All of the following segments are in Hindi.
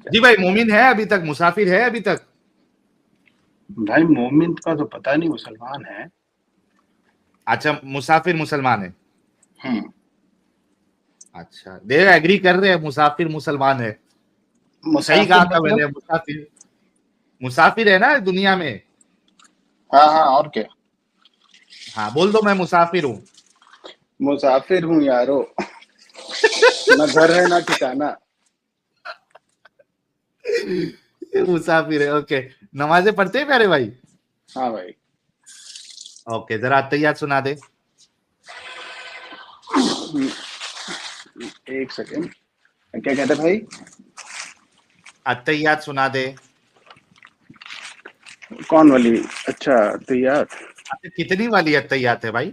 ठीक है जी भाई, मोमिन है अभी तक, मुसाफिर है अभी तक? भाई मोमिन का तो पता नहीं, मुसलमान है। अच्छा, मुसाफिर मुसलमान है। हम्म। अच्छा, देख एग्री कर रहे हैं, मुसाफिर मुसलमान है। सही मुसाफिर कहा था मतलब? मैंने, मुसाफिर। मुसाफिर है ना दुनिया में। हाँ हाँ, और क्या। हाँ, बोल दो मैं मुसाफिर हूँ। मुसाफिर हूँ यारो। ना घर है ना ठिकाना। मुसाफिर है, ओके। नमाजें पढ़ते हैं प्यारे भाई? हाँ भाई। ओके, जरा अत्तहियात सुना दे। एक सेकेंड, क्या कहते भाई? अत्तहियात सुना दे। कौन वाली? अच्छा, तो यार अच्छा, कितनी वाली अत्तहियात है भाई?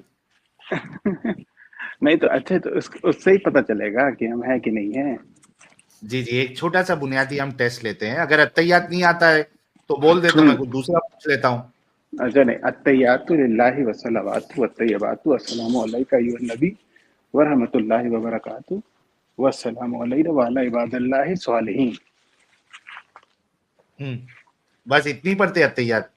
नहीं तो अच्छा, तो उससे ही पता चलेगा कि हम हैं कि नहीं है। जी जी, एक छोटा सा बुनियादी हम टेस्ट लेते हैं। अगर अत्तहियात नहीं आता है तो बोल दे, तो मैं कुछ दूसरा पूछ लेता हूँ। अच्छा नहीं, अत्तहियातु लिल्लाहि व सलावातु व तय्यबातु अस्सलामु अलैका अय्युहन नबी व रहमतुल्लाहि व बरकातुहू व अस्सलामु अलैना व अला इबादिल्लाहि स्वालिहीन। बस इतनी पढ़ते अत्तहियात?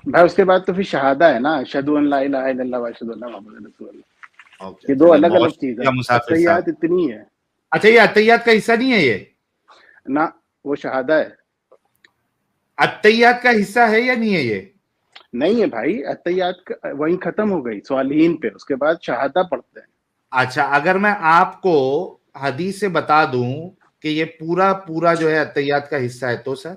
भाई उसके बाद तो फिर शहादा है ना, अशहदु अन ला इलाहा इल्लल्लाह व अशहदु अन्ना मुहम्मदन रसूलुल्लाह। ओके, ये दो चलिए, अलग बहुत अलग चीज है, शुक्रिया मुसाफिर अत्तहियात साहब। इतनी है अच्छा, ये अत्तहियात का हिस्सा नहीं है ये? ना, वो शहादा है। अत्तहियात का हिस्सा है या नहीं है ये? नहीं है भाई, अत्तहियात वहीं खत्म हो गई स्वालिहीन पे, उसके बाद शहादा पढ़ते हैं। अच्छा, अगर मैं आपको हदीस से बता दूं कि ये पूरा पूरा जो है अत्तहियात का हिस्सा है, तो सर?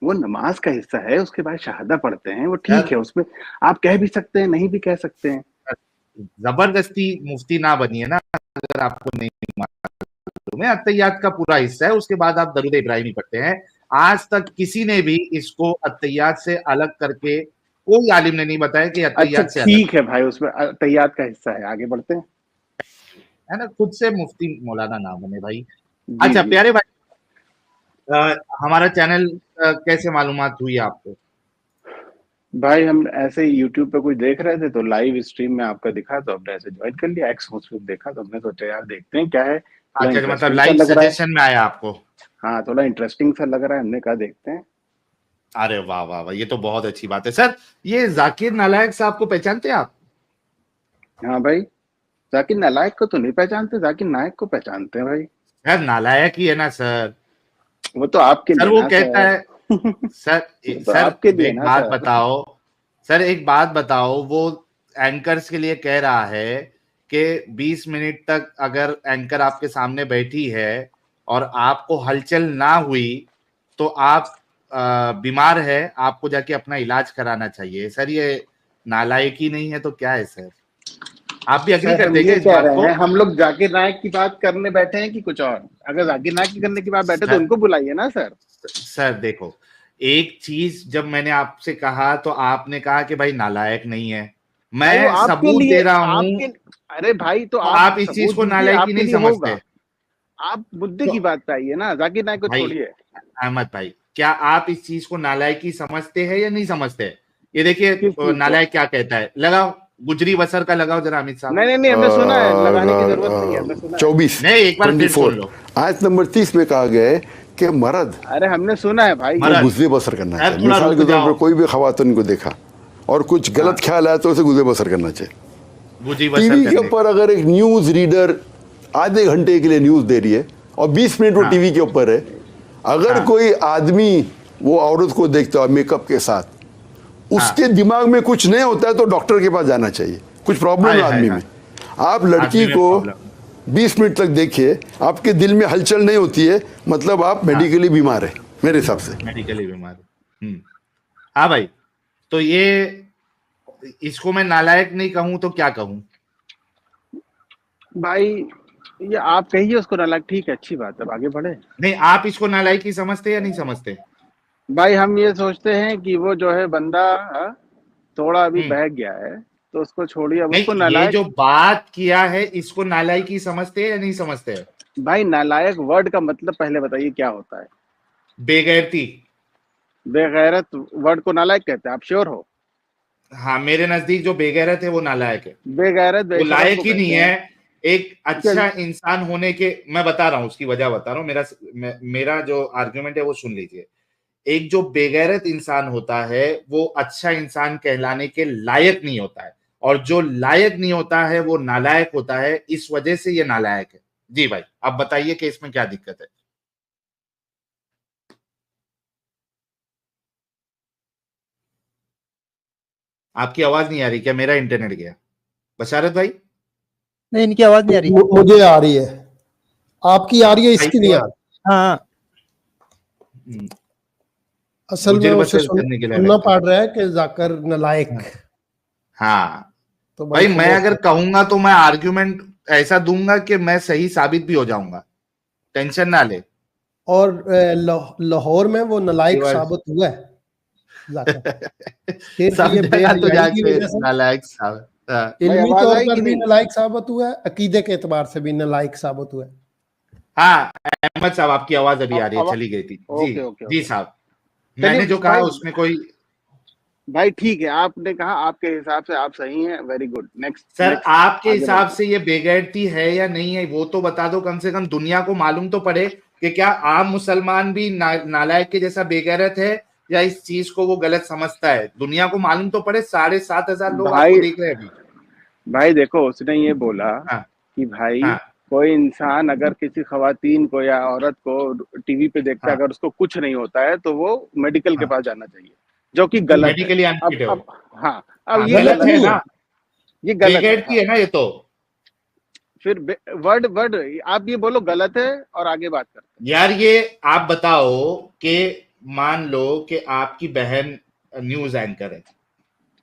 वो नमाज का हिस्सा है, उसके बाद शहादा पढ़ते हैं, वो ठीक सर, है। उसमें आप कह भी सकते हैं, नहीं भी कह सकते हैं। जबरदस्ती मुफ्ती ना बनिए ना। अगर आपको नहीं मालूम है, अत्तहियात का पूरा हिस्सा है, उसके बाद आप दरूद इब्राहिमी पढ़ते हैं। आज तक किसी ने भी इसको अत्तहियात से अलग करके, कोई आलिम ने नहीं बताया कि अच्छा अत्तहियात से अलग ठीक है भाई, उसमें अत्तहियात का हिस्सा है, आगे बढ़ते हैं। है ना। खुद से मुफ्ती मौलाना ना बने भाई। जी अच्छा जी। प्यारे भाई, हमारा चैनल कैसे मालूमात हुई आपको? भाई हम ऐसे ही यूट्यूब पे कुछ देख रहे थे, तो लाइव स्ट्रीम में आपका दिखा, तो हमने ऐसे ज्वाइन कर लिया। एक्स मुस्लिम देखा तो हमने सोचा यार देखते हैं क्या है, थोड़ा अच्छा, मतलब इंटरेस्टिंग सा लाइव लग रहा है। सजेशन में आया आपको? हाँ, थोड़ा इंटरेस्टिंग सा लग रहा है, हमने कहा देखते हैं। अरे वाह वाह वाह, ये तो बहुत अच्छी बात है सर। ये जाकिर नालायक साहब को पहचानते हैं आप? हाँ भाई, जाकिर नालायक को तो नहीं पहचानते, जाकिर नायक को पहचानते हैं भाई। सर, नालायक ही है ना सर। वो तो आपके सर लिए वो ना कहता सर। है, सर वो तो सर आपके लिए एक ना बात सर। बताओ। सर एक बात बताओ, वो एंकर्स के लिए कह रहा है कि 20 मिनट तक अगर एंकर आपके सामने बैठी है और आपको हलचल ना हुई, तो आप बीमार है, आपको जाके अपना इलाज कराना चाहिए। सर ये नालायकी नहीं है तो क्या है सर? आप भी अग्री सर हम करते हैं क्या ये इस कह बात रहे को? हैं, हम लोग जाकिर नायक की बात करने बैठे हैं कि कुछ और? अगर जाकिर नायक की करने की बात बैठे तो सर, उनको बुलाइए ना सर। सर देखो, एक चीज जब मैंने आपसे कहा तो आपने कहा कि भाई नालायक नहीं है। भाई वो मैं आपके सबूत लिए, दे रहा हूं। आपके, अरे भाई तो तो आप आप इस चीज सबूत को दीजिए, नालायकी आपके नहीं लिए समझते? होगा। आप मुद्दे तो की बात पे आइए ना, जाकिर नायक को भाई छोड़िए। अहमद भाई, क्या आप इस चीज को नालायकी समझते हैं या नहीं समझते? ये देखिए, किस चीज को? नालायक क्या कहता है, लगाओ गुजरी बसर का, लगाओ जरा अमित साहब। नहीं नहीं नहीं, हमने सुना है, लगाने की जरूरत नहीं है, हमने सुना है। 24 नहीं, एक बार फिर सुन 24 लो। आयत नंबर 30 में कहा गया है कि मर्द अरे हमने सुना है भाई। को मरद, गुजरे बसर करना सर चाहिए। थोड़ा मिसाल रुक के तौर जाओ। पर कोई भी खवातन को देखा और कुछ हाँ, गलत ख्याल आया तो उसे गुजरे बसर करना चाहिए। गुजरी बसर टीवी के करने ऊपर का। अगर एक न्यूज रीडर आधे घंटे के लिए न्यूज दे रही है और 20 मिनट वो हाँ टीवी के ऊपर है, अगर हाँ कोई आदमी वो औरत को देखता है मेकअप के साथ, हाँ। उसके दिमाग में कुछ नहीं होता है तो डॉक्टर के पास जाना चाहिए। कुछ प्रॉब्लम हाय है हाय आदमी हाय, में। आप आदमी लड़की में को प्रॉब्लम। 20 मिनट तक देखिए, आपके दिल में हलचल नहीं होती है, मतलब आप हाँ, मेडिकली बीमार है मेरे हिसाब से। मेडिकली बीमार। हाँ भाई, तो ये, इसको मैं नालायक नहीं कहूं तो क्या कहूं? भाई ये आप कहिए उसको नालायक, ठीक है, अच्छी बात है, आगे बढ़े। नहीं, आप इसको नालायकी समझते या नहीं समझते? भाई हम ये सोचते हैं कि वो जो है बंदा, थोड़ा अभी हम्म बहक गया है, तो उसको छोड़िए, अब उसको नहीं, ये नालायक। जो बात किया है इसको नालायकी समझते हैं या नहीं समझते हैं? भाई नालायक वर्ड का मतलब पहले बताइए क्या होता है? बेगैरती। बेगैरत वर्ड को नालायक कहते हैं, आप श्योर हो? हाँ, मेरे नजदीक जो बेगैरत है वो नालायक है। बेगैरत वो बेशरम लायक को ही नहीं कहते है। हैं। एक अच्छा इंसान होने के, मैं बता रहा हूं उसकी वजह बता रहा हूं, मेरा जो आर्गुमेंट है वो सुन लीजिए। एक जो बेगैरत इंसान होता है वो अच्छा इंसान कहलाने के लायक नहीं होता है, और जो लायक नहीं होता है वो नालायक होता है, इस वजह से ये नालायक है। जी भाई, आप बताइए कि इसमें क्या दिक्कत है। आपकी आवाज नहीं आ रही क्या? मेरा इंटरनेट गया? बशारत भाई, नहीं, इनकी आवाज नहीं आ रही। मुझे आ रही है, आपकी आ रही है, इसकी नहीं आ रही। हाँ, असल में उसे करने के लिए सुनना पड़ रहा है कि जाकर नालायक। हाँ तो भाई, मैं अगर कहूंगा तो मैं आर्ग्यूमेंट ऐसा दूंगा कि मैं सही साबित भी हो जाऊंगा, टेंशन ना ले। और लाहौर में वो नालायक साबित हुआ है तो जाके नालायक साबित, इल्मी तौर पर भी नालायक साबित हुआ है, अकीदे के एतबार से भी नालायक साबित हुआ है। हाँ अहमद साहब, आपकी आवाज अभी आ रही है, चली गई थी। जी जी साहब, मैंने जो कहा उसमें कोई भाई ठीक है, आपने कहा, आपके हिसाब से आप सही हैं, वेरी गुड। नेक्स्ट सर, आपके हिसाब से ये बेगैरती है या नहीं है वो तो बता दो, कम से कम दुनिया को मालूम तो पड़े कि क्या आम मुसलमान भी नालायक के जैसा बेगैरत है या इस चीज को वो गलत समझता है। दुनिया को मालूम तो पड़े, 7,500 लोग आपको देख रहे हैं अभी। भाई देखो, उसने ये बोला कि भाई कोई इंसान अगर किसी खवातीन को या औरत को टीवी पे देखता है, अगर उसको कुछ नहीं होता है तो वो मेडिकल के पास जाना चाहिए, जो कि गलत है। अब ये गलत है ना, ये गलत है ना, ये तो फिर वर्ड आप ये बोलो गलत है और आगे बात करते हैं। यार ये आप बताओ कि मान लो कि आपकी बहन न्यूज एंकर है,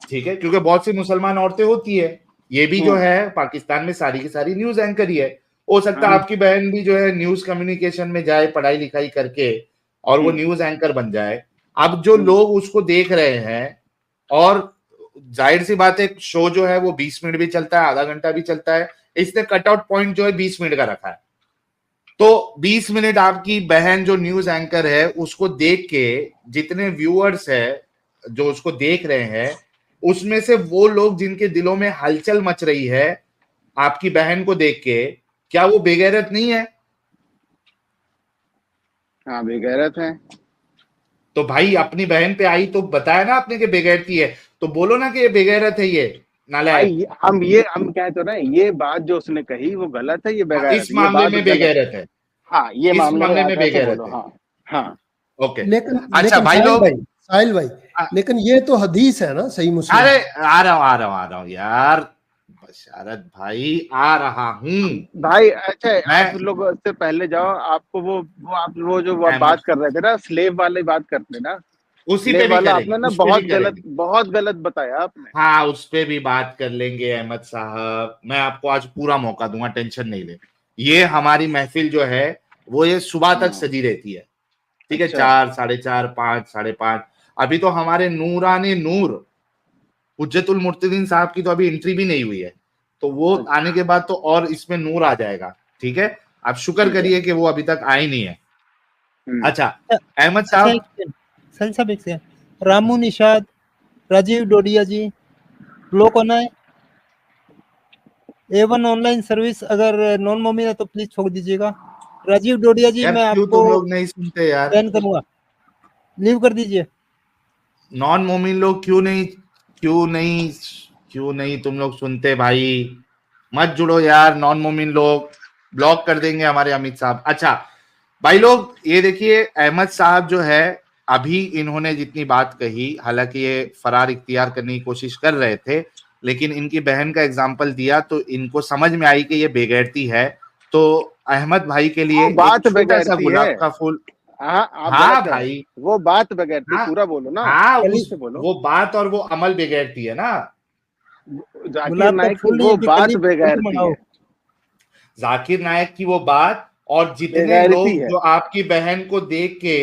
ठीक है, क्योंकि बहुत सी मुसलमान औरतें होती है, ये भी जो है पाकिस्तान में सारी की सारी न्यूज एंकर ही है। हो सकता है आपकी बहन भी जो है न्यूज कम्युनिकेशन में जाए, पढ़ाई लिखाई करके, और वो न्यूज एंकर बन जाए। अब जो लोग उसको देख रहे हैं, और जाहिर सी बात है शो जो है वो 20 मिनट भी चलता है, आधा घंटा भी चलता है, इसने कटआउट पॉइंट जो है 20 मिनट का रखा है। तो 20 मिनट आपकी बहन जो न्यूज एंकर है उसको देख के जितने व्यूअर्स है जो उसको देख रहे हैं, उसमें से वो लोग जिनके दिलों में हलचल मच रही है आपकी बहन को देख के, क्या वो बेगैरत नहीं है? हाँ, बेगैरत है। तो भाई अपनी बहन पे आई तो बताया ना आपने कि बेगैरती है, तो बोलो ना कि ये बेगैरत है, ये नालायक। हम कहते हो ना, ये बात जो उसने कही वो गलत है, ये बेगैरत है, इस मामले में बेगैरत है। हाँ, ये मामले में बेगैरत है। हाँ ओके, लेकिन अच्छा भाई लोग, साहिल भाई, लेकिन ये तो हदीस है ना, सही मुस्लिम। अरे आ रहा हूँ यार बशारत भाई, आ रहा हूँ भाई। अच्छा, आप लोग से पहले जाओ, आपको आप जो बात कर रहे थे ना, स्लेव वाले बात करते ना, उसी पे भी वाला आपने ना बहुत गलत बताया आपने। हाँ, उस पे भी बात कर लेंगे अहमद साहब, मैं आपको आज पूरा मौका दूंगा, टेंशन नहीं ले। ये हमारी महफिल जो है वो ये सुबह तक सजी रहती है, ठीक है, 4, 4:30, 5, 5:30। अभी तो हमारे नूरानी नूर हुज्जतुल मुर्तदीन साहब की तो अभी एंट्री भी नहीं हुई है, तो वो आने के बाद तो और इसमें नूर आ जाएगा, ठीक है। आप शुक्र करिए कि वो अभी तक आए नहीं है। अच्छा अहमद साहब, रामू निषाद, राजीव डोडिया जी, ब्लॉक होना है। A1 ऑनलाइन सर्विस अगर नॉन मोमिन है तो प्लीज छोड़ दीजिएगा। राजीव डोडिया जी, मैं आपको तुम लोग नहीं सुनते यार, बैन करूंगा, लीव कर दीजिए। नॉन मोमिन लोग क्यों नहीं तुम लोग सुनते भाई? मत जुड़ो यार, नॉन मोमिन लोग ब्लॉक कर देंगे हमारे अमित साहब। अच्छा भाई लोग, ये देखिए अहमद साहब जो है, अभी इन्होंने जितनी बात कही, हालांकि ये फरार इख्तियार करने की कोशिश कर रहे थे, लेकिन इनकी बहन का एग्जाम्पल दिया तो इनको समझ में आई कि ये बेगैरती है। तो अहमद भाई के लिए बात एक छोटा सा गुलाब है। का फूल। हाँ भाई, वो बात बेगैरती, पूरा बोलो ना। हाँ, वो बात और वो अमल बेगैरती है ना। जाकिर नायक की वो बात बेगैरती है, जाकिर नायक की वो बात, और जितने लोग जो आपकी बहन को देख के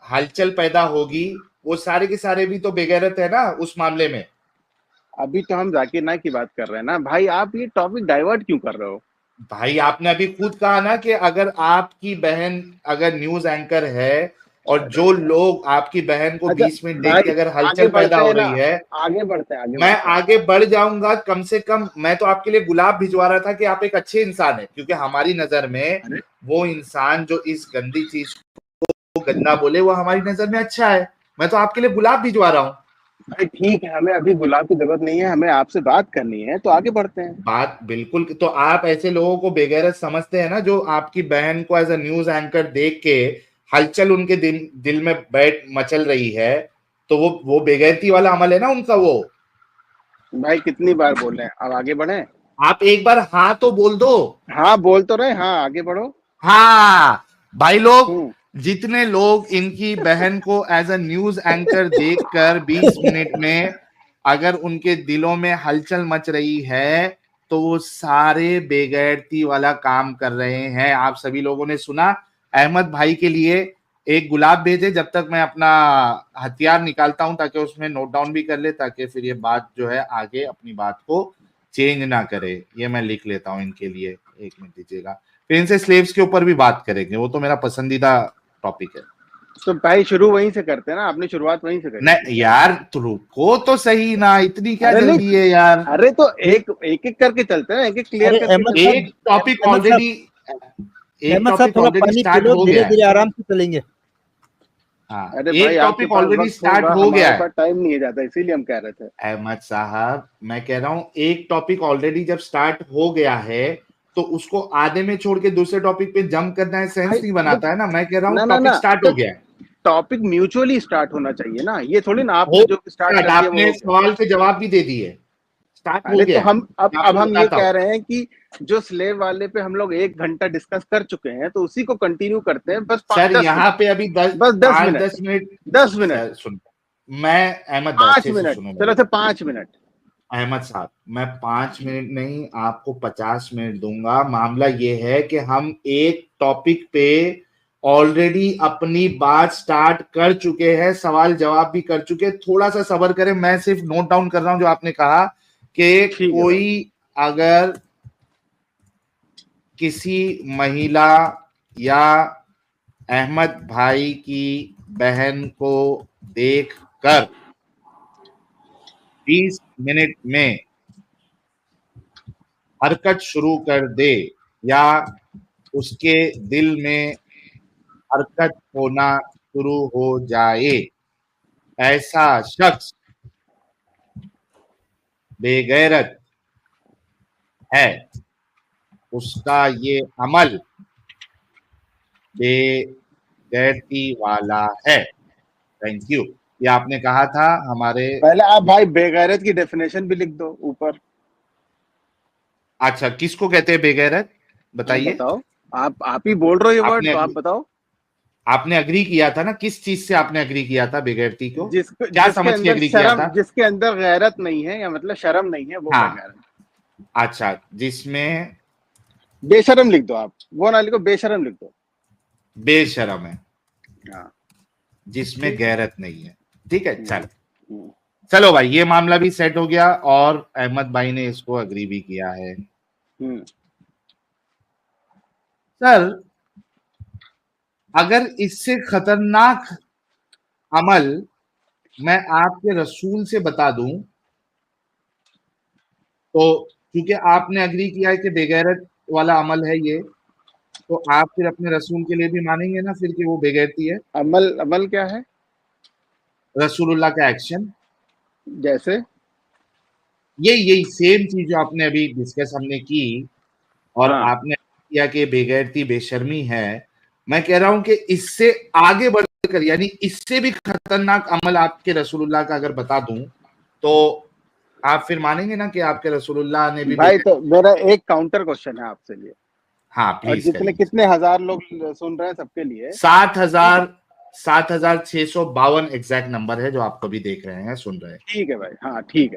हलचल पैदा होगी वो सारे के सारे भी तो बेगैरत है ना उस मामले में। अभी तो हम जाकिर नायक की बात कर रहे हैं ना भाई, आप ये टॉपिक डाइवर्ट क्यों कर रहे हो? भाई आपने अभी खुद कहा ना कि अगर आपकी बहन अगर न्यूज एंकर है और जो लोग आपकी बहन को 20 मिनट देख के अगर हलचल पैदा हो रही है, आगे बढ़ते हैं, मैं आगे बढ़ जाऊंगा। कम से कम मैं तो आपके लिए गुलाब भिजवा रहा था कि आप एक अच्छे इंसान है, क्योंकि हमारी नजर में वो इंसान जो इस गंदी चीज को गंदा बोले वो हमारी नजर में अच्छा है। मैं तो आपके लिए गुलाब भिजवा रहा हूँ। भाई ठीक है, हमें अभी गुलाब की जरूरत नहीं है, हमें आपसे बात करनी है, तो आगे बढ़ते हैं। बात बिल्कुल। तो आप ऐसे लोगों को बेगैरत समझते हैं ना, जो आपकी बहन को एज अ न्यूज एंकर देख के हलचल उनके दिल में बैठ मचल रही है, तो वो बेगैरती वाला अमल है ना उनका। वो भाई कितनी बार बोल रहे हैं, अब आगे बढ़े। आप एक बार हाँ तो बोल दो। हाँ बोल तो रहे, हाँ आगे बढ़ो। हाँ भाई लोग, जितने लोग इनकी बहन को एज अ न्यूज एंकर देखकर 20 मिनट में अगर उनके दिलों में हलचल मच रही है, तो वो सारे बेगैरती वाला काम कर रहे हैं। आप सभी लोगों ने सुना। अहमद भाई के लिए एक गुलाब भेजे, जब तक मैं अपना हथियार निकालता हूं, ताकि उसमें नोट डाउन भी कर ले, ताकि फिर ये बात जो है आगे अपनी बात को चेंज ना करे। ये मैं लिख लेता हूं इनके लिए, 1 मिनट दीजिएगा। फिर इनसे स्लेव्स के ऊपर भी बात करेंगे, वो तो मेरा पसंदीदा टॉपिक है। तो भाई शुरू वहीं से करते हैं ना, आपने शुरुआत वहीं से करी। नहीं यार, तो रुको तो सही ना, इतनी क्या जल्दी है यार। अरे तो एक एक करके चलते हैं, एक क्लियर करके। एक टॉपिक ऑलरेडी स्टार्ट हो गया, धीरे-धीरे आराम से चलेंगे। हाँ, एक टॉपिक ऑलरेडी स्टार्ट हो गया है। टाइम नहीं है ज्यादा, इसीलिए हम कह रहे थे। अहमद साहब, मैं कह रहा हूं एक टॉपिक ऑलरेडी जब स्टार्ट हो गया है, तो उसको आधे में छोड़ के दूसरे टॉपिक पे जंप करना है सेंस नहीं बनाता है ना। मैं कह रहा हूँ टॉपिक स्टार्ट हो गया है, टॉपिक म्यूचुअली स्टार्ट होना चाहिए ना। ये थोड़ी ना आपने जो स्टार्ट कर दिया, आपने सवाल के जवाब भी दे दिए, स्टार्ट हो गया। तो हम अब हम ये कह रहे हैं कि जो स्लेव वाले पे हम लोग 1 घंटा डिस्कस कर चुके हैं, तो उसी को कंटिन्यू करते हैं। बस सर यहाँ पे अभी 10 मिनट सुन, मैं अहमद 5 मिनट, चलो से 5 मिनट। अहमद साहब, मैं 5 मिनट नहीं, आपको 50 मिनट दूंगा। मामला ये है कि हम एक टॉपिक पे ऑलरेडी अपनी बात स्टार्ट कर चुके हैं, सवाल जवाब भी कर चुके। थोड़ा सा सब्र करें, मैं सिर्फ नोट डाउन कर रहा हूं जो आपने कहा कि कोई अगर किसी महिला या अहमद भाई की बहन को देखकर 20 मिनट में हरकत शुरू कर दे, या उसके दिल में हरकत होना शुरू हो जाए, ऐसा शख्स बेगैरत है। उसका ये अमल बेगैरती वाला है। Thank you. ये आपने कहा था हमारे। पहले आप भाई बेगैरत की डेफिनेशन भी लिख दो ऊपर। अच्छा, किसको कहते हैं बेगैरत, बताइए। बताओ, आप ही बोल रहे हो ये वर्ड, तो आप बताओ। आपने अग्री किया था ना, किस चीज से आपने अग्री किया था बेगैरती को? क्या समझ के अग्री किया था? जिसके अंदर गैरत नहीं है, या मतलब शर्म नहीं है, वो बेगैरत। अच्छा, जिसमें बेशरम लिख दो आप, वो ना लिखो, बेशरम लिख दो। बेशरम है, हाँ, जिसमें गैरत नहीं है। ठीक है, चलो भाई, ये मामला भी सेट हो गया और अहमद भाई ने इसको अग्री भी किया है। सर, अगर इससे खतरनाक अमल मैं आपके रसूल से बता दूं, तो क्योंकि आपने अग्री किया है कि बेगैरत वाला अमल है ये, तो आप फिर अपने रसूल के लिए भी मानेंगे ना फिर कि वो बेगैरती है? अमल क्या है? रसूलुल्लाह का एक्शन। जैसे यही सेम चीज जो आपने अभी डिस्कस हमने की, और आपने किया कि बेगैरती बेशर्मी है। मैं कह रहा हूं कि इससे आगे बढ़कर, यानी इससे भी खतरनाक अमल आपके रसूलुल्लाह का अगर बता दूं, तो आप फिर मानेंगे ना कि आपके रसूलुल्लाह ने भी? भाई तो मेरा एक काउंटर क्वेश्चन है आपसे लिए। हाँ प्लीज। कितने हजार लोग सुन रहे हैं, सबके लिए 7,652 एग्जैक्ट नंबर है जो आप कभी देख रहे हैं, सुन रहे हैं। ठीक है भाई, हाँ ठीक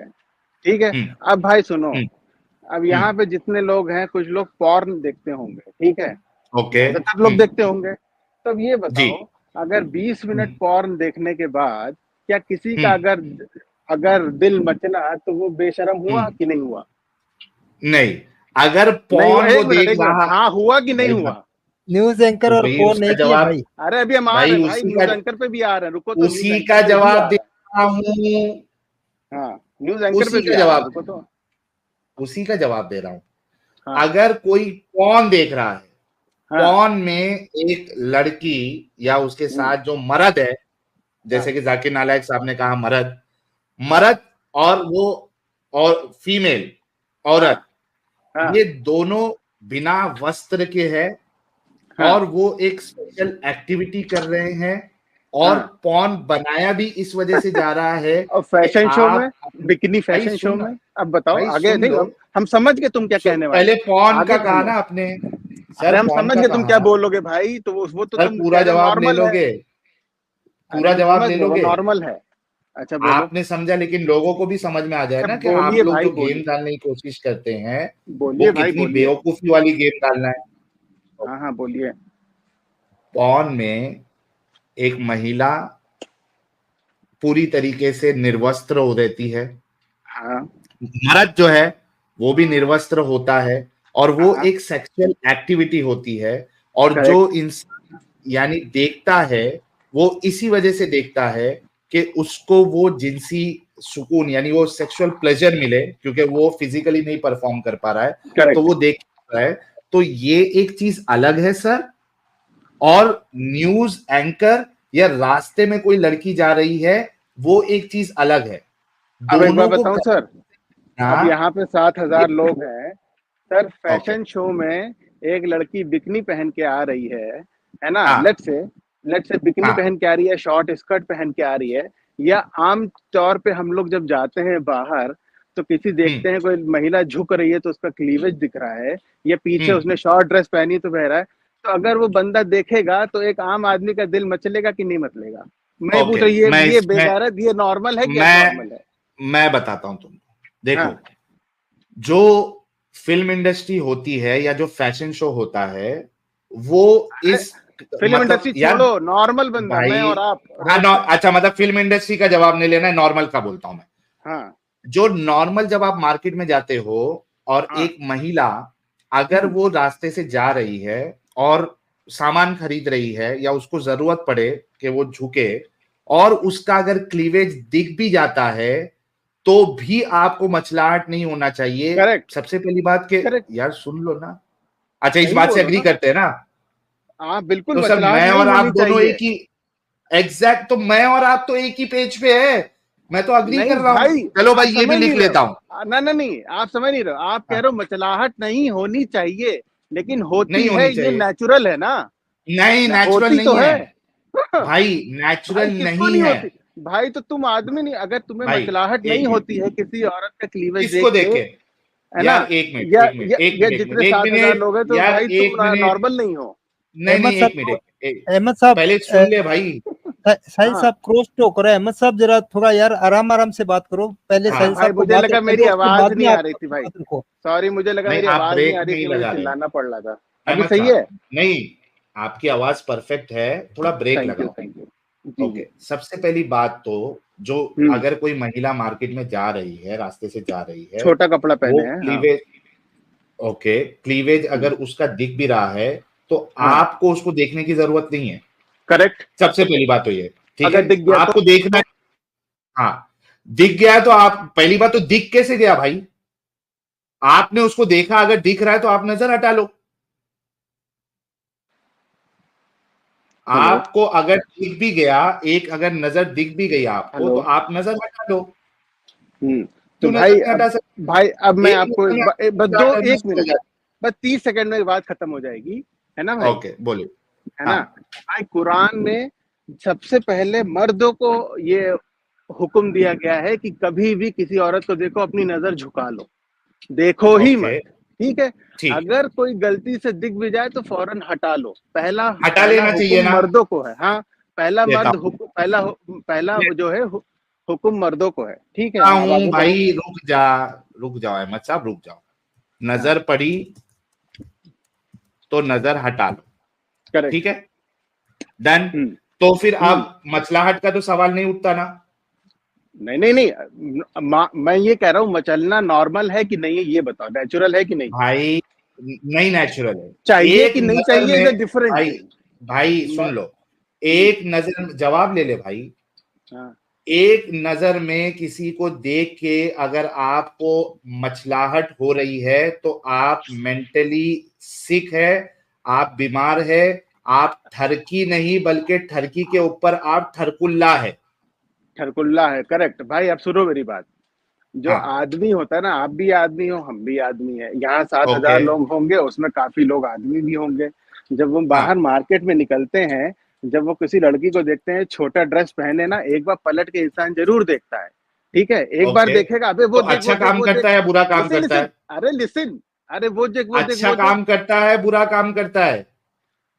है। अब भाई सुनो, अब यहाँ पे जितने लोग हैं, कुछ लोग पॉर्न देखते होंगे, ठीक है? ओके, सब लोग देखते होंगे। तब ये बताओ, अगर 20 मिनट पॉर्न देखने के बाद क्या किसी का अगर दिल मचला, तो वो बेशरम हुआ कि नहीं हुआ? नहीं, अगर पॉर्न को देख रहा, हाँ हुआ कि नहीं हुआ? न्यूज एंकर और भाई फोन उसका नहीं किया जवाब, भाई। अरे अभी हम आ रहे भाई हैं भाई, उसी न्यूज का, एंकर पे भी आ रहे हैं, रुको तो। न्यूज उसी एंकर का पे भी आ जवाब दे रहा है। रहा हूँ, हाँ, न्यूज एंकर पे उसी भी का आ रहा है, जवाब, रुको तो। उसी का जवाब दे रहा हूँ। हाँ अगर कोई पॉर्न देख रहा है, हाँ। पॉर्न में एक लड़की या उसके साथ जो मर्द है, जैसे कि जाकिर नालायक साहब ने कहा मर्द, मर्द और वो और फीमेल औरत, हाँ ये दोनों बिना वस्त्र के है हाँ और वो एक स्पेशल एक्टिविटी कर रहे हैं और हाँ। पॉर्न बनाया भी इस वजह से जा रहा है और कि फैशन शो में, आप, बिकिनी भाई फैशन शो सुन, में, अब बताओ भाई आगे। सुन नहीं, लो, हम समझ गए तुम क्या कहने वाले पहले हो। पॉर्न आगे का कहा बोलो। ना आपने अरे सर, हम पॉर्न समझ का गए तुम क्या कहा, बोलोगे भाई, तो वो तो सर तुम कह पूरा रहे हो जवाब ले नॉर्मल है। लोगे, अरे पूरा हम जवाब समझ ले गए वो लोगे। नॉर्मल है। अच्छा बोलो। आपने समझा, लेकिन लोगों को भी समझ में आ जाए अच्छा ना कि आप बोलिए लोग भाई, जो गेम बोलिए डालने की कोशिश करते हैं वो बोलिए भाई कितनी बोलिए। बेवकूफी वाली गेम डालना है। हाँ हाँ बोलिए। पॉर्न में एक महिला पूरी तरीके से निर्वस्त्र हो रहती है, हाँ मर्द जो है वो भी निर्वस्त्र होता है, और वो हाँ। एक सेक्सुअल एक्टिविटी होती है, और जो करेक्ट। इंसान यानी देखता है वो इसी वजह से देखता है कि उसको वो जिनसी सुकून यानी वो सेक्सुअल प्लेजर मिले, क्योंकि वो फिजिकली नहीं परफॉर्म कर पा रहा है तो करेक्ट। वो देख रहा है। तो ये एक चीज अलग है सर, और न्यूज एंकर या रास्ते में कोई लड़की जा रही है वो एक चीज अलग है, अब एक बार दोनों को बताऊं सर, अब हाँ यहाँ पे 7,000 लोग हैं सर, ओके फैशन शो में एक लड़की बिकनी पहन के आ रही है ना, हाँ लेट से बिकनी हाँ पहन के आ रही है, शॉर्ट स्कर्ट पहन के आ रही है, या आम तौर पे हम लोग जब जाते हैं बाहर तो किसी हम्म देखते हैं कोई महिला झुक रही है तो उसका क्लीवेज दिख रहा है, या पीछे हम्म उसने शॉर्ट ड्रेस पहनी तो बह रहा है, तो अगर वो बंदा देखेगा तो एक आम आदमी का दिल मचलेगा कि नहीं मचलेगा? मैं पूछ ओके, रही, मैं ये इसमें बेगारत, ये नॉर्मल है कि मैं एबनॉर्मल है? मैं बताता हूं तुमको, देखो, हाँ। जो फिल्म इंडस्ट्री होती है या जो फैशन शो होता है वो इस फिल्म मतलब इंडस्ट्री यार, छोड़ो, नॉर्मल बंदा, मैं भाई और आप, हाँ रोड पे। अच्छा, मतलब फिल्म इंडस्ट्री का जवाब नहीं लेना है, नॉर्मल का बोलता हूं मैं। हाँ जो नॉर्मल, जब आप मार्केट में जाते हो और हाँ। एक महिला अगर वो रास्ते से जा रही है और सामान खरीद रही है या उसको जरूरत पड़े कि वो झुके और उसका अगर क्लीवेज दिख भी जाता है तो भी आपको मचलाहट नहीं होना चाहिए। करेक्ट। सबसे पहली बात के करेक्ट। यार सुन लो ना, अच्छा इस सही बात से बोलो एग्री ना। करते हैं ना? हाँ बिल्कुल, तो सर मचलाहट मैं नहीं और आप होनी दोनों चाहिए। एक ही, एग्जैक्ट, तो मैं और आप तो एक ही पेज पे है, मैं तो अग्री नहीं कर रहा हूं। भाई, चलो आप भाई ये भी समझ नहीं लिख रहे लेता हूं। हो ना, ना नहीं, आप समझ नहीं रहे हो, आप कह हाँ, रहे हो मचलाहट नहीं होनी चाहिए, लेकिन होती नहीं है, होनी ये चाहिए, नेचुरल है ना। नहीं नेचुरल होती तो नहीं है है। भाई, भाई नेचुरल किसको नहीं नहीं है होती? भाई तो तुम आदमी नहीं, अगर तुम्हें भाई। मचलाहट एक नहीं मिनट, होती है किसी औरत का क्लीवेज किसको देख के, देख के? है ना, यार एक मिनट, या एक मिनट, एक या मिनट, एक मिनट, जितने एक 7,000 मिनट, लोग हैं, तो यार भाई एक तुम मिनट, नॉर्मल नहीं हो। नहीं अहमद नहीं एक साहब, मिनट, अहमद साहब, पहले सुन ले भाई। साहिल हाँ साहब क्रॉस टॉक कर रहे हैं। अहमद साहब जरा थोड़ा यार आराम आराम से बात करो, पहले हाँ साहिल भाई साहब को मुझे बात लगा रखने मेरी दो, उसके आवाज बाद में नहीं आ आप रही थी भाई, बात रखो। सॉरी, मुझे लगा नहीं मेरी आप आवाज नहीं ब्रेक आ रही, नहीं इसलिए मुझे लगा रहे चिल्लाना पड़ रहा था। अभी अहमद सही साहब, है? नहीं, आपकी आवाज परफेक्ट है, थोड़ा ब्रेक थैंक यू, लगाओ। Thank you. जी जी। ओके, सबसे पहली बात तो, जो हम्म। अगर कोई महिला मार्केट में जा रही है, रास्ते से जा रही है, छोटा कपड़ा वो पहने हैं, हाँ। क्लीवेज, ओके, क्लीवेज हम्म, अगर उसका दिख भी रहा है तो हाँ। आपको उसको देखने की जरूरत नहीं है। करेक्ट। सबसे पहली बात तो ये, ठीक है, अगर दिख गया तो? आपको देखना है, हाँ, दिख गया है तो आप, पहली बात तो दिख कैसे गया भाई? आपने उसको देखा, अगर दिख रहा है तो आप नजर हटा लो। हेलो। आपको अगर दिख भी गया, एक अगर नजर दिख भी गई आपको हेलो। तो आप नजर हटा लो। तो क्यों नजर भाई नहीं अब, हटा सकते? भाई अब मैं एक आपको मिनट में बस दो, आपको एक नजर हो मिनट, जाती बस 30 सेकंड में बात खत्म हो जाएगी, है ना है। भाई? ओके बोलिए। है हाँ ना? भाई कुरान में सबसे पहले मर्दों को ये हुक्म दिया गया है कि कभी भी किसी औरत को देखो अपनी नजर झुका लो, देखो ही ओके, मत। ठीक है? ठीक, अगर कोई गलती से दिख भी जाए तो फौरन हटा लो। पहला हटा पहला लेना चाहिए हुक्म ना। मर्दों को है, हाँ। पहला देता मर्द हुक्म, पहला जो है हुक्म मर्दों को है। ठीक है, अब हूं आगे बढ़ो। भाई, रुक जाओ अहमद साहब, रुक जाओ। हाँ। नजर पड़ी तो नजर हटा लो, करेक्ट। ठीक है, डन। हम्म। तो फिर हम्म। अब मसलाहट का तो सवाल नहीं उठता ना। नहीं नहीं नहीं, मैं ये कह रहा हूँ, मचलना नॉर्मल है कि नहीं है, ये बताओ, नेचुरल है कि नहीं? भाई नहीं नेचुरल है, चाहिए कि नहीं चाहिए इज डिफरेंट। भाई सुन लो, एक नजर जवाब ले ले भाई। एक नजर में किसी को देख के अगर आपको मचलाहट हो रही है तो आप मेंटली सिक है, आप बीमार है, आप ठरकी नहीं बल्कि ठरकी के ऊपर आप ठरकुल्ला है। ठरकुल्ला है, करेक्ट भाई। अब सुनो मेरी बात, जो आदमी होता है ना, आप भी आदमी हो, हम भी आदमी है, यहाँ 7,000 लोग होंगे, उसमें काफी लोग आदमी भी होंगे। जब वो बाहर मार्केट में निकलते हैं, जब वो किसी लड़की को देखते हैं छोटा ड्रेस पहने ना, एक बार पलट के इंसान जरूर देखता है, ठीक है? एक बार देखेगा, अबे वो तो अच्छा काम करता है बुरा काम करता है? अरे लिसन, अरे वो अच्छा काम करता है बुरा काम करता है?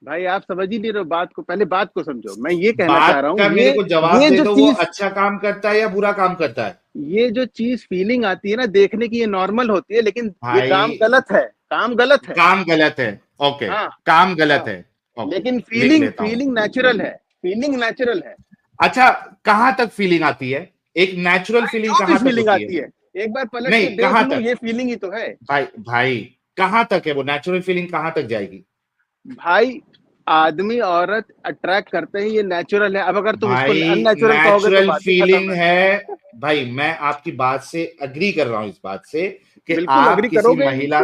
भाई आप समझ ही नहीं रहे बात को, पहले बात को समझो। मैं ये कहना चाह रहा हूँ, मेरे को जवाब दे दो, वो अच्छा काम करता है या बुरा काम करता है? ये जो चीज फीलिंग आती है ना देखने की, ये नॉर्मल होती है, लेकिन ये काम गलत है, काम गलत है, काम गलत है। ओके, काम गलत है, लेकिन फीलिंग नेचुरल है, फीलिंग नेचुरल है। अच्छा, कहाँ तक फीलिंग आती है? एक नेचुरल फीलिंग कहाँ तक आती है? एक बार पलट के देख लो, ये फीलिंग ही तो है भाई कहाँ तक है वो नेचुरल फीलिंग? कहाँ तक जाएगी भाई? आदमी औरत अट्रैक्ट करते हैं, ये नेचुरल है। अब अगर तुम उसको अननेचुरल कहोगे तो फीलिंग है भाई। मैं आपकी बात से अग्री कर रहा हूँ, इस बात से कि आप किसी महिला,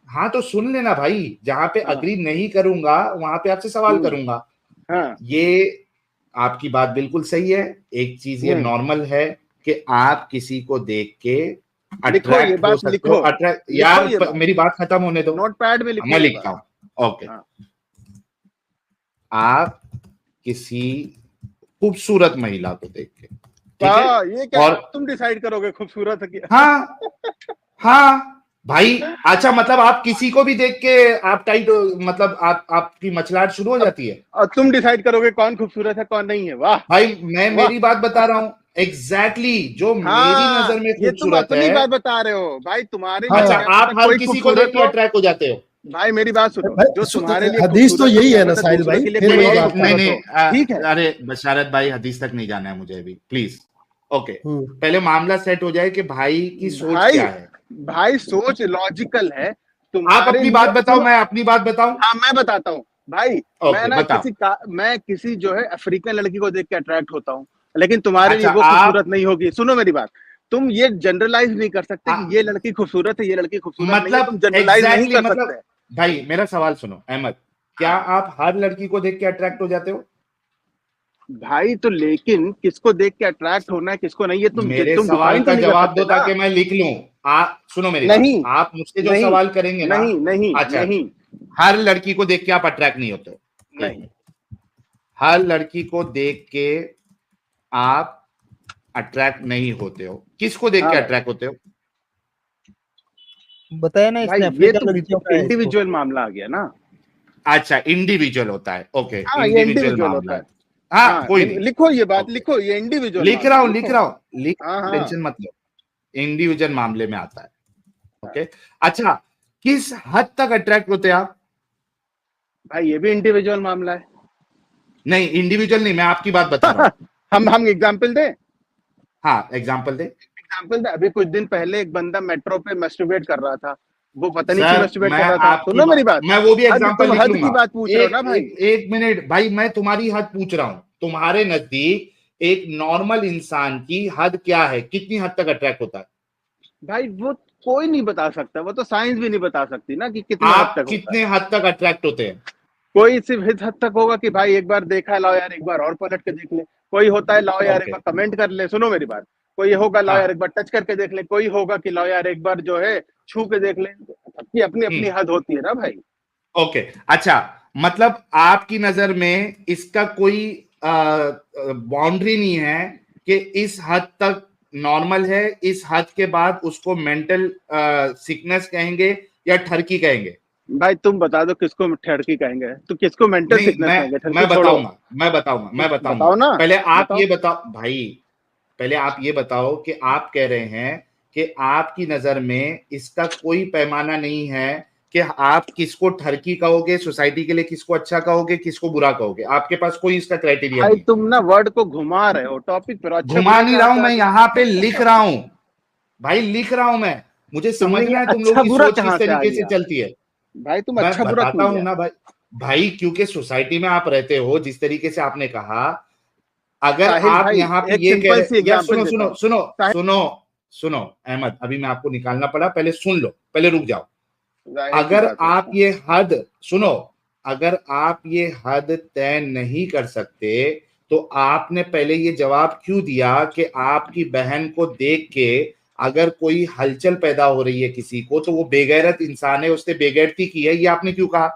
हाँ तो सुन लेना भाई, जहां पे अग्री नहीं करूंगा वहां पे आपसे सवाल करूंगा। ये आपकी बात बिल्कुल सही है। एक चीज ये नॉर्मल है कि आप किसी को देख के अट्रैक्ट हो सकते हो। यार मेरी बात खत्म होने दो, नोटपैड में लिखो, मैं लिखता हूँ। ओके, आप किसी खूबसूरत महिला को देख के, ठीक है, ये क्या और तुम डिसाइड करोगे खूबसूरत है क्या? हाँ भाई। अच्छा, मतलब आप किसी को भी देख के आप टाइट, मतलब आपकी मचलाहट शुरू हो जाती है और तुम डिसाइड करोगे कौन खूबसूरत है कौन नहीं है? वाह भाई, मैं मेरी बात बता रहा हूँ एग्जैक्टली जो मेरी नजर में खूबसूरत है। बात बता रहे हो भाई, तुम्हारे अच्छा, आप हर किसी को देख के अट्रैक्ट हो जाते हो। भाई मेरी बात सुनो, जो तुम्हारे लिए हदीस तो यही है ना साहिल भाई। नहीं, अरे बशारत भाई, हदीस तक नहीं जाना है मुझे अभी, प्लीज। ओके, पहले मामला सेट हो जाए कि भाई की सोच क्या है। भाई सोच लॉजिकल है। आप अपनी बात बताओ, मैं अपनी बात बताऊं? हाँ मैं बताता हूँ भाई। मैं ना मैं किसी जो है अफ्रीकन लड़की को देख के अट्रैक्ट होता हूँ, लेकिन तुम्हारे लिए वो खूबसूरत नहीं होगी। सुनो मेरी बात, तुम ये जनरलाइज नहीं कर सकते कि ये लड़की खूबसूरत है, ये लड़की खूबसूरत नहीं है। तुम जनरलाइज नहीं कर सकते। भाई मेरा सवाल सुनो अहमद, क्या आप हर लड़की को देख के अट्रैक्ट हो जाते हो? भाई तो लेकिन किसको देख के अट्रैक्ट होना है किसको नहीं, ये तुम मेरे सवाल का जवाब दो ताकि मैं लिख लूं। आप सुनो मेरी नहीं, आप मुझसे जो सवाल करेंगे ना, नहीं, अच्छा, नहीं, हर लड़की को देख के आप अट्रैक्ट नहीं होते? नहीं, हर लड़की को देख के आप अट्रैक्ट नहीं होते हो। किसको देख के अट्रैक्ट होते हो? बताया ना इसने, ये तो इंडिविजुअल मामला आ गया ना। अच्छा, इंडिविजुअल होता है। ओके, इंडिविजुअल होता है। हाँ कोई नहीं, लिखो ये बात, लिखो ये इंडिविजुअल। लिख रहा हूँ टेंशन मत लो, इंडिविजुअल मामले में आता है। ओके, अच्छा, किस हद तक अट्रैक्ट होते हैं आप? भाई ये भी इंडिविजुअल मामला है। नहीं, इंडिविजुअल नहीं, मैं आपकी बात बता रहा हूँ। हम एग्जाम्पल दें? हाँ एग्जाम्पल दे। अभी कुछ दिन पहले एक बंदा मेट्रो पे मस्टरबेट कर रहा था, वो पता नहीं क्यों मस्टरबेट कर रहा था। सुनो मेरी बात, मैं वो भी एग्जांपल हद की बात पूछ रहा हूं ना भाई। एक मिनट भाई, मैं तुम्हारी हद पूछ रहा हूं। तुम्हारे नजदीक एक नॉर्मल इंसान की हद क्या है? कितनी हद तक अट्रैक्ट होता है? भाई वो कोई नहीं बता सकता, वो तो साइंस भी नहीं बता सकती ना कि कितनी हद तक, कितने हद तक अट्रैक्ट होते हैं। कोई सिर्फ इस हद तक होगा कि भाई एक बार देखा, लाओ यार एक बार और पलट के देख ले। कोई होता है लाओ यार एक बार कमेंट कर ले। सुनो मेरी बात, कोई होगा लाओ यार एक बार टच करके देख ले। कोई होगा कि लाओ यार एक बार जो है छू के देख ले। सबकी अपनी अपनी हद होती है ना भाई। ओके, अच्छा, मतलब आपकी नजर में इसका कोई बाउंड्री नहीं है कि इस हद तक नॉर्मल है, इस हद के बाद उसको मेंटल सिकनेस कहेंगे या ठरकी कहेंगे? भाई तुम बता दो किसको ठरकी कहेंगे, तो किसको मेंटल सिकनेस कहेंगे? मैं बताऊंगा ना। पहले आप ये बताओ भाई, पहले आप ये बताओ कि आप कह रहे हैं कि आपकी नजर में इसका कोई पैमाना नहीं है कि आप किसको ठरकी कहोगे, सोसाइटी के लिए किसको अच्छा कहोगे, किसको बुरा कहोगे। आपके पास कोई इसका क्राइटेरिया नहीं। तुम ना वर्ड को घुमा रहे हो टॉपिक पर। अच्छा, घुमा नहीं रहा हूं मैं, यहाँ पे लिख रहा हूं भाई, लिख रहा हूं मैं। मुझे समझना है तुम लोगों की सोच किस तरीके से चलती है। भाई तुम मैं अच्छा बुरा बताता क्यों हूँ ना भाई क्योंकि सोसाइटी में आप रहते हो, जिस तरीके से आपने कहा, अगर साहिल आप भाई, यहाँ पे एक ये कह सिंपल सी रहे, यार एग्जांपल सुनो देता सुनो हूँ। सुनो साहिल, सुनो सुनो अहमद, अभी मैं आपको निकालना पड़ा, पहले सुन लो, पहले रुक जाओ। जाहिर सी अगर बात है। आप ये हद सुनो, अगर आप ये हद तय नहीं कर सकते तो आपने पहले ये जवाब क्यों दिया कि आपकी बहन को देख के अगर कोई हलचल पैदा हो रही है किसी को तो वो बेगैरत इंसान है, उसने बेगैरती की है, ये आपने क्यों कहा?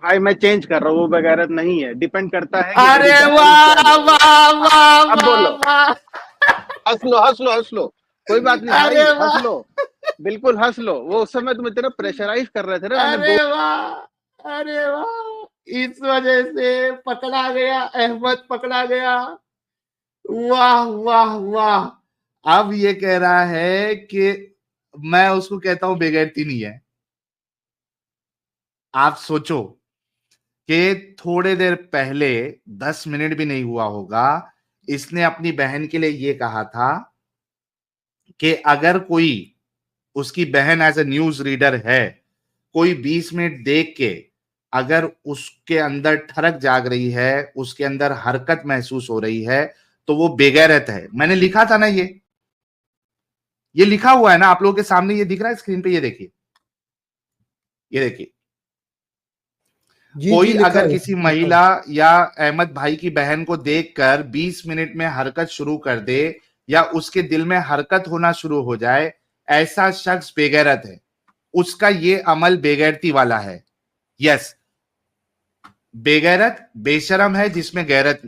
भाई मैं चेंज कर रहा हूँ, वो बगैरत नहीं है, डिपेंड करता है कि मेरी अरे बहन क्या वाह बोल रही वाह है। वाह अब वाह बोलो, वाह, हंस लो हंस लो हंस लो, कोई बात नहीं भाई, अरे हंस वाह, लो, बिल्कुल हंस लो। वो उस समय तुम इतना प्रेशराइज कर रहे थे ना, मैंने अरे वाह, अरे वाह, इस वजह से पकड़ा गया, अहमद पकड़ा गया। वाह वाह वाह। अब ये कह रहा है कि मैं उसको कहता हूं बेगैरती नहीं है। आप सोचो कि थोड़े देर पहले 10 मिनट भी नहीं हुआ होगा, इसने अपनी बहन के लिए ये कहा था कि अगर कोई उसकी बहन एज ए न्यूज रीडर है, कोई 20 मिनट देख के अगर उसके अंदर ठरक जाग रही है, उसके अंदर हरकत महसूस हो रही है, तो वो बेगैरत है। मैंने लिखा था ना, ये लिखा हुआ है ना आप लोगों के सामने, ये दिख रहा है स्क्रीन पे, ये देखिए, ये देखिए। जी कोई जी, लिखा अगर है, किसी लिखा है। महिला या अहमद भाई की बहन को देखकर 20 मिनट में हरकत शुरू कर दे या उसके दिल में हरकत होना शुरू हो जाए, ऐसा शख्स बेगैरत है, उसका ये अमल बेगैरती वाला है। यस, बेगैरत बेशरम है जिसमें गैरत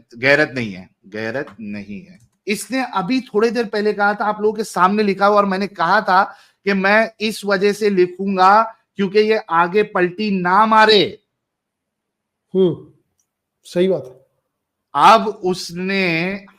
नहीं है, गैरत नहीं है। इसने अभी थोड़ी देर पहले कहा था, आप लोगों के सामने लिखा हुआ, और मैंने कहा था कि मैं इस वजह से लिखूंगा क्योंकि ये आगे पलटी ना मारे। सही बात है। अब उसने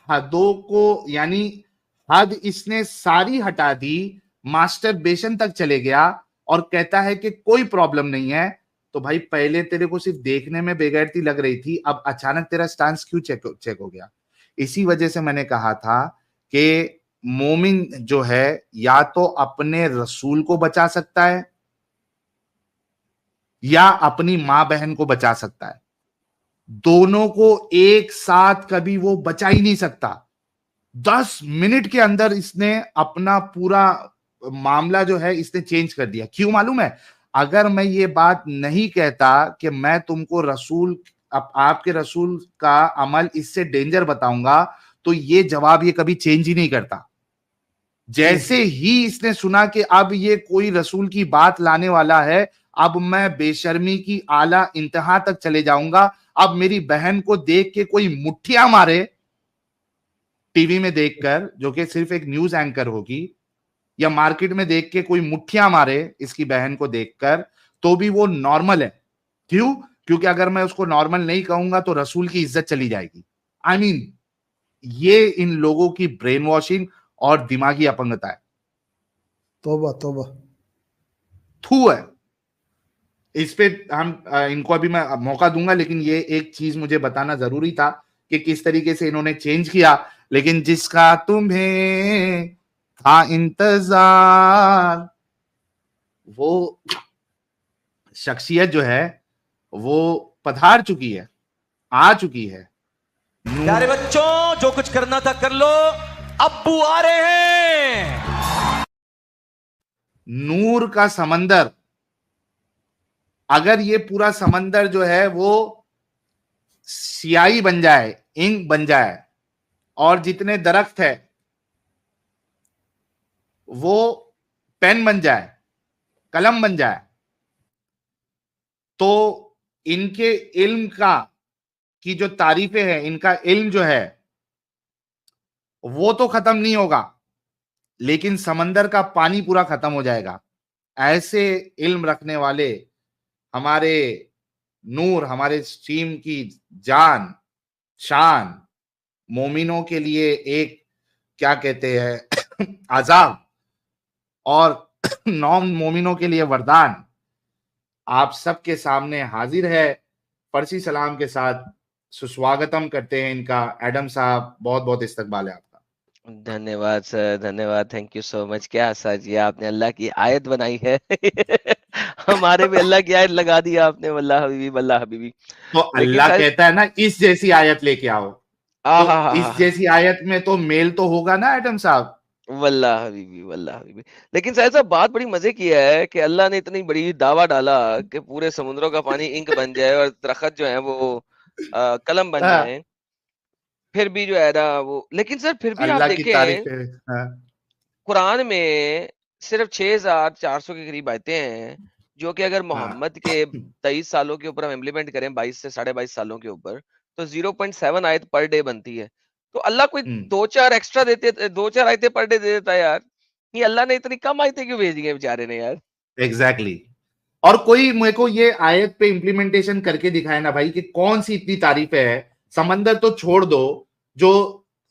हदों को, यानी हद इसने सारी हटा दी, मास्टरबेशन तक चले गया और कहता है कि कोई प्रॉब्लम नहीं है। तो भाई पहले तेरे को सिर्फ देखने में बेगैरती लग रही थी, अब अचानक तेरा स्टांस क्यों चेक हो गया? इसी वजह से मैंने कहा था कि मोमिन जो है या तो अपने रसूल को बचा सकता है या अपनी मां बहन को बचा सकता है, दोनों को एक साथ कभी वो बचा ही नहीं सकता। 10 मिनट के अंदर इसने अपना पूरा मामला जो है इसने चेंज कर दिया। क्यों मालूम है? अगर मैं ये बात नहीं कहता कि मैं तुमको रसूल, आपके रसूल का अमल इससे डेंजर बताऊंगा, तो ये जवाब ये कभी चेंज ही नहीं करता। जैसे ही इसने सुना कि अब ये कोई रसूल की बात लाने वाला है, अब मैं बेशर्मी की आला इंतहा तक चले जाऊंगा। अब मेरी बहन को देख के कोई मुट्ठियां मारे टीवी में देखकर, जो कि सिर्फ एक न्यूज एंकर होगी, या मार्केट में देख के कोई मुट्ठियां मारे इसकी बहन को देखकर, तो भी वो नॉर्मल है। क्यों? क्योंकि अगर मैं उसको नॉर्मल नहीं कहूंगा तो रसूल की इज्जत चली जाएगी। आई मीन, ये इन लोगों की ब्रेन वॉशिंग और दिमागी अपंगता है। तौबा तौबा, थू है। इस पे हम इनको अभी मैं मौका दूंगा, लेकिन ये एक चीज मुझे बताना जरूरी था कि किस तरीके से इन्होंने चेंज किया। लेकिन जिसका तुम्हें था इंतजार, वो शख्सियत जो है वो पधार चुकी है, आ चुकी है। प्यारे बच्चों, जो कुछ करना था कर लो, अब्बू आ रहे हैं। नूर का समंदर, अगर ये पूरा समंदर जो है वो स्याही बन जाए, इंक बन जाए, और जितने दरख्त है वो पेन बन जाए, कलम बन जाए, तो इनके इल्म का की जो तारीफें हैं, इनका इल्म जो है वो तो खत्म नहीं होगा, लेकिन समंदर का पानी पूरा खत्म हो जाएगा। ऐसे इल्म रखने वाले हमारे नूर, हमारे स्ट्रीम की जान शान, मोमिनों के लिए एक क्या कहते हैं आजाब, और नॉन मोमिनों के लिए वरदान, आप सबके सामने हाजिर है। फर्सी सलाम के साथ सुस्वागतम करते हैं इनका। एडम साहब, बहुत बहुत इस्तकबाल है आपका। धन्यवाद सर, धन्यवाद, थैंक यू सो मच। क्या सर जी, आपने अल्लाह की आयत बनाई है। हमारे भी अल्लाह की आयत लगा दिया आपने, वल्लाह हबीबी वल्लाह हबीबी। तो अल्लाह कहता है ना इस जैसी आयत लेके आओ, तो इस जैसी आयत में तो मेल तो होगा ना एडम साहब। वल्लाह हबीबी वल्लाह हबीबी। लेकिन साहिल साहब बात बड़ी मजे की है कि अल्लाह ने इतनी बड़ी दावा डाला कि पूरे समुद्रों का पानी इंक बन जाए और दरख्त जो है वो कलम बन हाँ, जाए, फिर भी जो है ना वो, लेकिन सर फिर भी आप अल्लाह की तारीफ देखें है। हाँ, कुरान में सिर्फ 6400 के करीब आयतें हैं, जो कि अगर हाँ, मोहम्मद के 23 सालों के ऊपर हम इम्प्लीमेंट करें, 22 से 22.5 सालों के ऊपर, तो 0.7 आयत पर डे बनती है। तो अल्लाह कोई हम्म, 2-4 एक्स्ट्रा देते, 2-4 आयतें पर डे दे देता है यार। ये अल्लाह ने इतनी कम आयतें क्यों भेजी हैं बेचारे ने यार? एग्जैक्टली। और कोई मेरे को ये आयत पे इम्प्लीमेंटेशन करके दिखाए ना भाई कि कौन सी इतनी तारीफ है। समंदर तो छोड़ दो, जो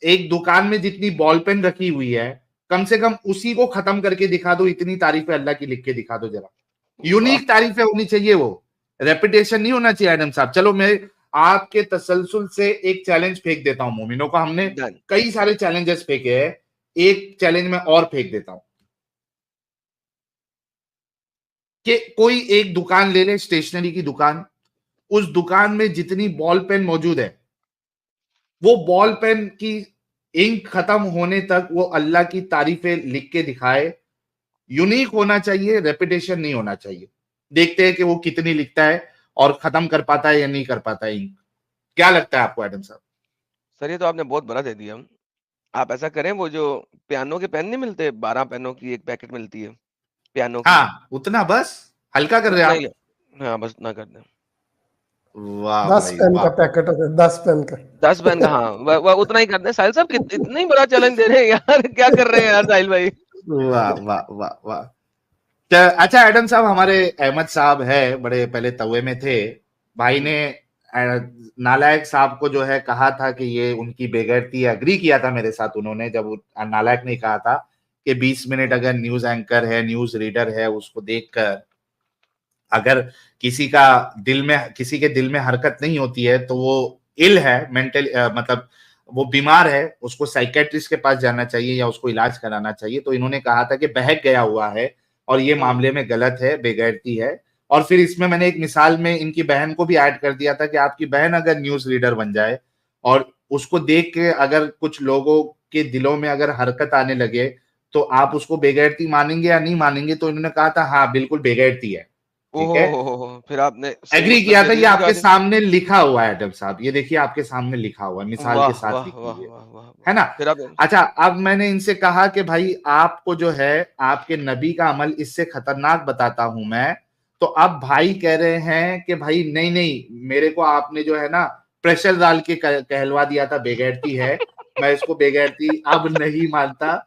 एक दुकान में जितनी बॉल पेन रखी हुई है, कम से कम उसी को खत्म करके दिखा दो, इतनी तारीफें अल्लाह की लिख के दिखा दो जरा। वाह! यूनिक तारीफें होनी चाहिए, वो रेपिटेशन नहीं होना चाहिए। एडम साहब चलो मैं आपके तसलसल से एक चैलेंज फेंक देता हूं मोमिनों का। हमने डन। कई सारे चैलेंजेस फेंके हैं, एक चैलेंज में और फेंक देता हूं कि कोई एक दुकान ले ले, स्टेशनरी की दुकान, उस दुकान में जितनी बॉल पेन मौजूद है, वो बॉल पेन की इंक खत्म होने तक वो अल्लाह की तारीफें लिख के दिखाए। यूनिक होना चाहिए, रेपिटेशन नहीं होना चाहिए। देखते हैं कि वो कितनी लिखता है और खत्म कर पाता है या नहीं कर पाता है इंक। क्या लगता है आपको एडम साहब? सर ये तो आपने बहुत बड़ा दे दिया। आप ऐसा करें, वो जो पियानो के पेन नहीं मिलते, 12 पेनों की एक पैकेट मिलती है, पियानो की, हाँ, उतना बस हल्का कर रहे उतना आप। ही हाँ, बस उतना कर दें। वाह 10 भाई पेन वाह। का पैकेट होता है, 10 पेन का। 10 पेन का, हाँ, व उतना ही कर दें। साहिल साहब इतना ही बड़ा चैलेंज दे रहे हैं यार, क्या कर रहे हैं यार साहिल भाई? वाह वाह वाह वाह। अच्छा एडम साहब, हमारे अहमद साहब है, बड़े पहले तवे में थे। भाई ने नालायक साहब को जो है कहा था कि ये उनकी बेगैरती, एग्री किया था मेरे साथ उन्होंने, जब नालायक ने कहा था कि 20 मिनट अगर न्यूज एंकर है, न्यूज रीडर है, उसको देखकर अगर किसी के दिल में हरकत नहीं होती है तो वो इल है, मेंटल मतलब वो बीमार है, उसको साइकेट्रिस्ट के पास जाना चाहिए या उसको इलाज कराना चाहिए। तो इन्होंने कहा था कि बहक गया हुआ है और ये मामले में गलत है, बेगैरती है। और फिर इसमें मैंने एक मिसाल में इनकी बहन को भी ऐड कर दिया था कि आपकी बहन अगर न्यूज रीडर बन जाए और उसको देख के अगर कुछ लोगों के दिलों में अगर हरकत आने लगे, तो आप उसको बेगैरती मानेंगे या नहीं मानेंगे? तो इन्होंने कहा था हाँ बिल्कुल बेगैरती है। ठीक है, ओहो! फिर आपने सही एग्री मतलब किया दे था। ये दिया आपके दिखा दी। सामने लिखा हुआ है एडम साहब, ये देखिए आपके सामने लिखा हुआ है, मिसाल के वाह, साथ वाह, लिखी वाह, हुई वाह, वाह, है ना। वाह! फिर आपने अच्छा, अब मैंने इनसे कहा कि भाई आपको जो है आपके नबी का अमल इससे खतरनाक बताता हूं मैं। तो अब भाई कह रहे हैं कि भाई नहीं नहीं, मेरे को आपने जो है ना प्रेशर डाल के कहलवा दिया था बेगैरती है, मैं इसको बेगैरती अब नहीं मानता।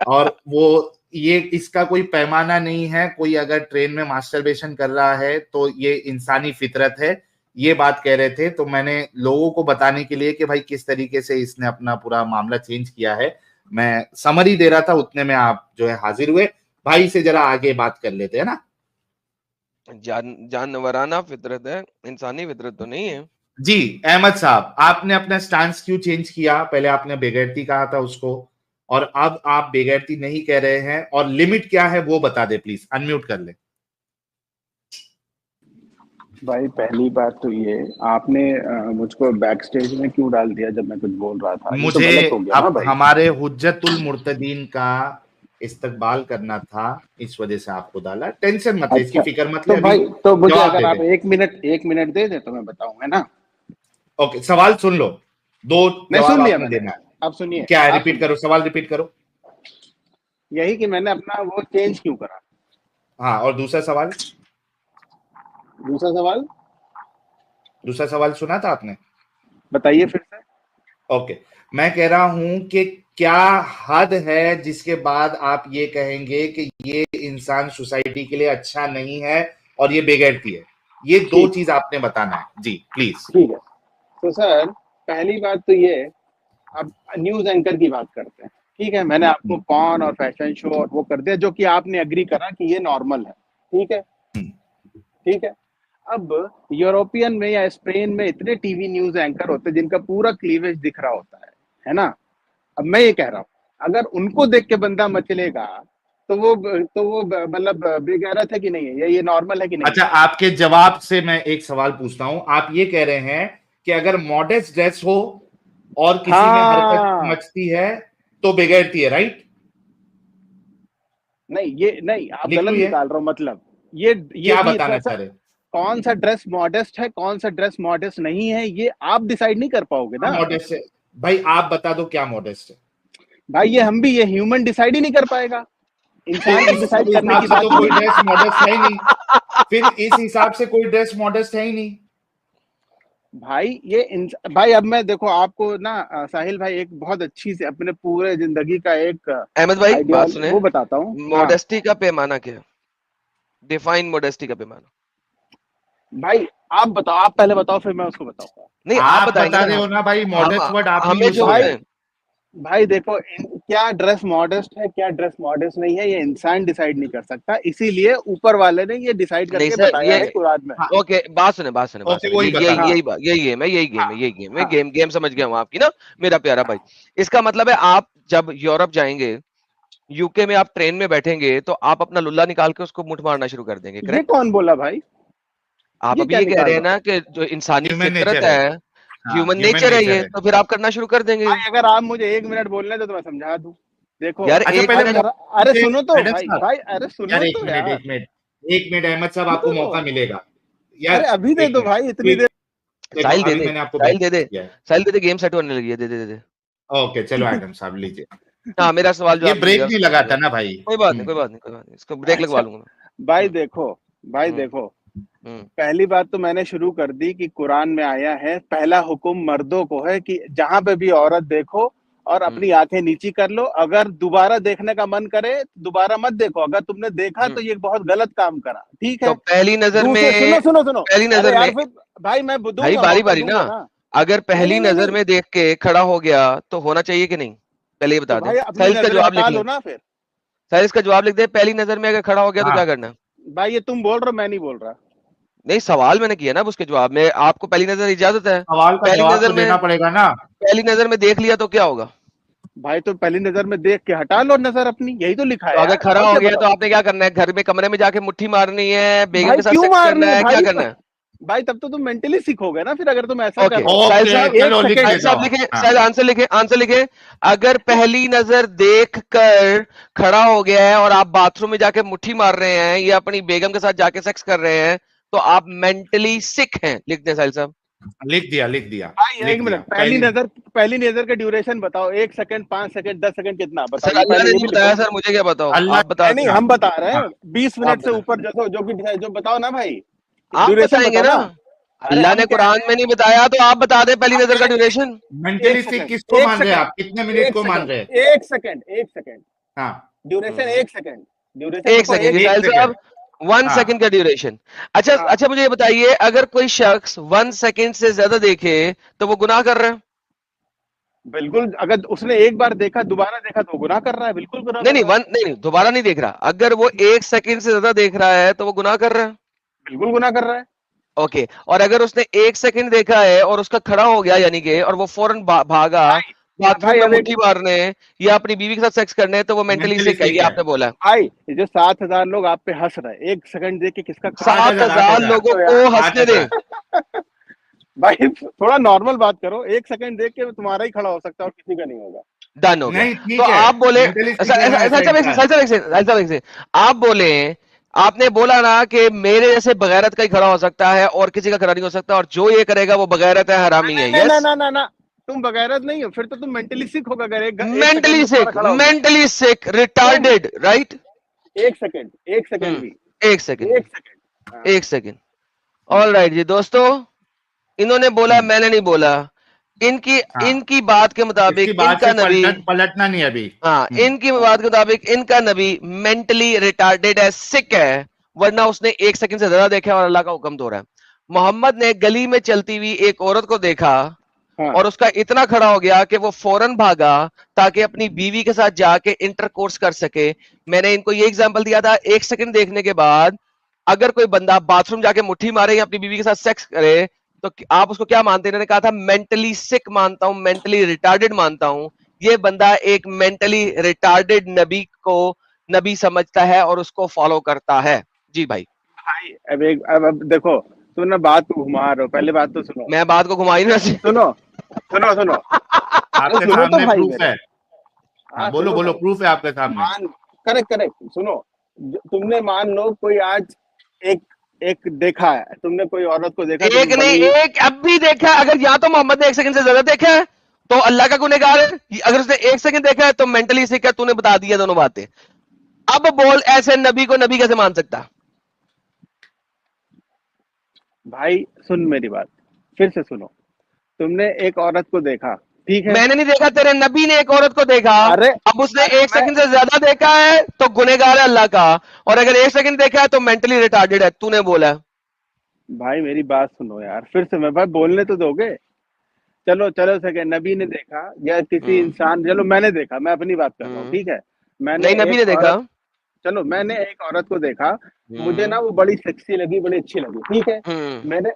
और वो ये इसका कोई पैमाना नहीं है, कोई अगर ट्रेन में मास्टरबेशन कर रहा है तो ये इंसानी फितरत है, ये बात कह रहे थे। तो मैंने लोगों को बताने के लिए कि भाई किस तरीके से इसने अपना पूरा मामला चेंज किया है, मैं समरी दे रहा था, उतने में आप जो है हाजिर हुए। भाई से जरा आगे बात कर लेते हैं ना। जानवराना फितरत है, इंसानी फितरत तो नहीं है। जी अहमद साहब, आपने अपना स्टांस क्यों चेंज किया? पहले आपने बेगैरती कहा था उसको, और अब आप बेगैरती नहीं कह रहे हैं, और लिमिट क्या है वो बता दे प्लीज, अनम्यूट कर ले। भाई पहली बात तो ये, आपने मुझको बैक स्टेज में क्यों डाल दिया जब मैं कुछ बोल रहा था? ये तो मुझे गलत हो गया ना अब भाई। हमारे हुज्जतुल मुर्तदीन का इस्तकबाल करना था, इस वजह से आपको डाला। टेंशन मत ले, इसकी अच्छा, फिक्र मत ले, तो अभी भाई तो मुझे जवाब अगर दे आप दे। 1 मिनट दे दे तो मैं बताऊंगा ना। ओके, सवाल सुन लो, दो नहीं, जवाब सुन लिया आपने मैंने। देना है। आप सुनिए, क्या है, आप रिपीट सुनिए। करो, सवाल रिपीट करो। यही कि मैंने अपना वो चेंज क्यों करा। हाँ, और दूसरा सवाल? दूसरा सवाल दूसरा सवाल सुना था आपने? बताइए फिर से। ओके, मैं कह रहा हूं कि क्या हद है जिसके बाद आप ये कहेंगे कि ये इंसान सोसाइटी के लिए अच्छा नहीं है और ये बेगैरती है? ये दो ठीक चीज आपने बताना है जी, प्लीज। ठीक है। तो सर पहली बात तो ये, अब न्यूज एंकर की बात करते हैं। ठीक है, मैंने आपको पॉर्न और फैशन शो और वो कर दिया जो कि आपने एग्री करा कि ये नॉर्मल है। ठीक है, ठीक है। अब यूरोपियन में या स्पेन में इतने टीवी न्यूज एंकर होते हैं जिनका पूरा क्लीवेज दिख रहा होता है ना। अब मैं ये कह रहा हूं, अगर उनको देख के बंदा मचलेगा तो वो मतलब बेगैरत है कि नहीं है, ये नॉर्मल है कि नहीं? अच्छा, आपके जवाब से मैं एक सवाल पूछता हूं। आप ये कह रहे हैं कि अगर मॉडेस्ट ड्रेस हो और किसी में हरकत मचती है तो बिगड़ती है, राइट? नहीं, ये नहीं, आप लिख गलत लो ये। निकाल रहे हो। मतलब ये क्या बताना चाह रहे? कौन सा ड्रेस मॉडेस्ट है, कौन सा ड्रेस मॉडेस्ट नहीं है, ये आप डिसाइड नहीं कर पाओगे ना। मॉडेस्ट है भाई, आप बता दो क्या मॉडेस्ट है। भाई ये ह्यूमन डिसाइड ही नहीं कर पाएगा। इंसान फिर की इस डिसाइड करने हिसाब की से बात तो कोई नहीं। ड्रेस मॉडेस्ट है ही नहीं। फिर इस हिसाब से कोई ड्रेस मॉडेस्ट है ही नहीं। भाई भाई अब मैं देखो आपको ना साहिल भाई एक बहुत अच्छी से अपने पूरे जिंदगी का एक अहमद भाई बात सुने, वो बताता हूँ। मॉडेस्टी का पैमाना क्या है? डिफाइन मॉडेस्टी का पैमाना। भाई आप बताओ, आप पहले बताओ फिर मैं उसको बताऊंगा। नहीं, आप बताएंगे बता रहे हो ना भाई, मॉडेस्ट वर्ड आप हमें यूज जो कर रहे है हैं। भाई देखो क्या ड्रेस मॉडेस्ट है, क्या ड्रेस मॉडेस्ट नहीं है, ये इंसान डिसाइड नहीं कर सकता। इसीलिए ऊपर वाले ने ये डिसाइड नहीं करके सर, बताया ये है कुरान में। ओके, बात सुने वही बता रहा हूं। यही गेम है, मैं गेम समझ गया हूँ आपकी ना मेरा प्यारा भाई। इसका मतलब है आप जब यूरोप जाएंगे, यूके में आप ट्रेन में बैठेंगे तो आप अपना लुल्ला निकाल के उसको मुठ मारना शुरू कर देंगे, ये करेक्ट? कौन बोला भाई? आप अभी क्या ये कह निकाल रहे हैं रहा ना कि जो इंसानी Human फितरत nature है। है, ह्यूमन नेचर है ये, तो फिर आप करना शुरू कर देंगे। भाई अगर आप मुझे 1 मिनट बोलने दो तो मैं समझा दूं। देखो यार अच्छा, एक पहले मिनट, अरे सुनो तो अहमद भाई, साहब, भाई अरे सुनो यार तो यार। एक मिनट अहमद साहब, आपको सुनो। मौका मिलेगा यार। अरे अभी दे दो भाई, इतनी देर। देखो, साहिल दे अभी दे, मैंने आपको साहिल दे दे, किया है। साहिल दे दे, गेम सेट होने लगी है, दे दे दे दे। ओके, चलो एडम साहब लीजिए। हाँ, मेरा सवाल जो ये आपने ब्रेक लिया नहीं उसका लगा जवाब। था ना भाई। कोई बात नहीं, कोई बात नहीं, कोई बात नहीं, इसको ब्रेक लगवा लूंगा मैं। भाई हम्म, देखो, भाई देखो, हम्म, पहली बात तो मैंने शुरू कर दी कि कुरान में आया है, पहला हुक्म मर्दों को है कि जहां पे भी औरत देखो और अपनी आंखें नीची कर लो। अगर दोबारा देखने का मन करे तो दोबारा मत देखो। अगर तुमने देखा तो ये बहुत गलत काम करा, ठीक तो है। पहली नजर दूसरे में, सुनो। पहली अरे नजर में यार फिर भाई मैं भाई दूंगा, बारी मौका बारी दूंगा ना, ना। अगर पहली नहीं नजर में देख के खड़ा हो गया तो होना चाहिए कि नहीं? पहले ये तो बता दें। भाई अपनी साहिल इसका नजरें जवाब हटा लिख लो ले, ना फिर। साहिल इसका जवाब लिख दे। पहली नजर में अगर खड़ा हो गया तो हाँ। क्या करना है? भाई ये तुम बोल रहे हो, मैं नहीं बोल रहा। नहीं, सवाल मैंने किया ना, अब उसके जवाब में आपको पहली नजर इजाजत है। सवाल का पहली जवाब नजर तो में, देना पड़ेगा ना। पहली नजर में देख लिया तो क्या होगा? भाई तो पहली नजर में देख के हटा लो नजर अपनी, यही तो लिखा तो है अगर यार, खड़ा और हो क्या गया तो बताओ। आपने क्या करना है? घर में कमरे में जाके मुट्ठी मारनी है, बेगम भाई के साथ क्यों सेक्स मारनी करना है है, क्या भाई? करना है? भाई तब तो तुम मेंटली सीखोगे ना फिर, अगर तुम ऐसा ओके, कर रहे हो। साहिल साहब, चलो लिख साहिल लेता साहब हूं। लिखे, हाँ। साहिल आंसर लिखे, आंसर लिखे। अगर पहली नजर देख कर खड़ा हो गया है और आप बाथरूम में जाके मुट्ठी मार रहे हैं या अपनी बेगम के साथ जाके सेक्स कर रहे हैं तो आप मेंटली सिक हैं। लिख दें साहिल साहब। लिख दिया। भाई एक मिनट, पहली नजर का ड्यूरेशन बताओ। 1 सेकंड, 5 सेकंड, 10 सेकंड, कितना सर बताइए अल्लाह पहले ने ये नहीं तो बताया लिखो। सर, मुझे क्या बताओ? अल्लाह आप बता नहीं दें। हम बता रहे हैं, हाँ। 20 आप मिनट से बताएं, ऊपर जो बताओ ना भाई। आप ड्यूरेशन बताएंगे बताओ ना। ना। अरे अल्लाह हम ने कह कुरान रहे में हैं, नहीं बताया तो आप बता दें पहली आप नजर का पहले ड्यूरेशन। मेंटली सिक किसको मान रहे हैं आप? कितने मिनट को मान रहे हैं? 1 सेकंड, 1 सेकंड हाँ, ड्यूरेशन, 1 सेकंड ड्यूरेशन एक देखो, सेकंड 1 जी एक साहिल सेकंड। साहब, सेकंड। 1 हाँ। सेकंड का ड्यूरेशन। अच्छा हाँ अच्छा, मुझे ये बताइए, अगर कोई शख्स 1 सेकंड से ज्यादा देखे तो वो गुनाह कर रहा है? बिल्कुल, अगर उसने एक बार देखा दोबारा देखा तो वो गुनाह कर रहा है, बिल्कुल गुनाह नहीं कर नहीं, रहा है। नहीं, दोबारा नहीं देख रहा। अगर वो 1 सेकंड से ज्यादा देख रहा है तो वो गुनाह कर रहा है? बिल्कुल गुनाह कर रहा है। ओके, और अगर उसने 1 सेकंड देखा है और उसका खड़ा हो गया यानी कि, और वो फौरन भागा बाथरूम भाई में अब एक मुट्ठी मारने या अपनी बीवी के साथ सेक्स करने, तो वो मेंटली मेंटली सिक है, ये सिक है। आपने बोला। भाई ये जो 7,000 लोग आप पे हंस रहे हैं, 1 सेकंड देख के किसका 7,000 लोगों तो को यार, हंसने दें। भाई थोड़ा नॉर्मल बात करो। 1 सेकंड देख के तुम्हारा ही खड़ा हो सकता है और किसी का नहीं होगा। डन हो गया। नहीं, तो ठीक है, आप बोले, मेंटली ऐसा सिक होना ऐसा ऐसा अच्छा, इंसान। आप बोले, आपने बोला ना कि मेरे जैसे बगैरत का ही खड़ा हो सकता है और किसी का खड़ा नहीं हो सकता, और जो ये करेगा वो बगैरत है, हरामी है। नहीं ना यस, ना ना ना, तुम बगैरत नहीं हो, फिर तो तुम मेंटली सिक होगा अगर एक सेकंड मेंटली में तुम्हारा सिक, खड़ा हो गया। Mentally sick, retarded, right? 1 second, 1 second भी, 1 second, 1 second. 1 second. All right जी दोस्तों, इन्होंने बोला, मैंने नहीं बोला। इनकी हाँ। इनकी बात के मुताबिक इसकी बात इनका से नबी, पलटना नहीं अभी। हाँ, इनकी बात के मुताबिक इनका नबी मेंटली रिटार्डेड है, सिक है, वरना उसने 1 सेकंड से ज्यादा देखा और अल्लाह का हुक्म तो रहा है। मोहम्मद ने गली में चलती हुई एक औरत को देखा हाँ। और उसका इतना खड़ा हो गया कि वो फौरन भागा ताकि अपनी बीवी के साथ जाके इंटरकोर्स कर सके। मैंने इनको ये एग्जांपल दिया था, 1 सेकंड देखने के बाद अगर कोई बंदा बाथरूम जाके मुट्ठी मारे या अपनी बीवी के साथ सेक्स करे तो आप उसको क्या मानते हैं? इन्होंने कहा था मेंटली सिक मानता हूं, मेंटली रिटार्डेड मानता हूं। ये बंदा एक मेंटली रिटार्डेड नबी को नबी समझता है और उसको फॉलो करता है। जी भाई। भाई अब देखो, तुम ना बात को घुमा रहे हो, पहले बात तो सुनो। मैं बात को घुमाई ना। सुनो सुनो सुनो, आपके सुनो तो सामने भाई प्रूफ मेरे। है। हाँ, बोलो सुनो बोलो, भाई। प्रूफ है आपके सामने। करेक्ट करेक्ट, सुनो। तुमने मान लो कोई आज एक एक देखा है, तुमने कोई औरत को देखा तो एक नहीं, बड़ी, एक अब भी देखा है। अगर या तो मोहम्मद ने 1 सेकंड से ज्यादा देखा है तो अल्लाह का गुनहगार है, अगर उसने 1 सेकंड देखा है तो मेंटली सिक है। तूने बता दिया दोनों बातें। अब बोल, ऐसे नबी को नबी कैसे मान सकता? भाई सुन मेरी बात, फिर से सुनो। तुमने एक औरत को देखा, ठीक है? मैंने नहीं देखा, तेरे नबी ने एक औरत को देखा। अरे अब उसने अरे 1 सेकंड से ज्यादा देखा है तो गुनहगार है अल्लाह का, और अगर 1 सेकंड देखा है तो मेंटली रिटार्डेड है। तूने बोला। भाई मेरी बात सुनो यार, फिर से मैं भाई बोलने तो दोगे? चलो चलो सके, नबी ने देखा या किसी इंसान, चलो मैंने देखा, मैं अपनी बात कर रहा हूँ, ठीक है? मैंने नहीं, नबी ने एक देखा। औरत, चलो मैंने एक औरत को देखा, मुझे ना वो बड़ी सेक्सी लगी, बड़ी अच्छी लगी, ठीक है?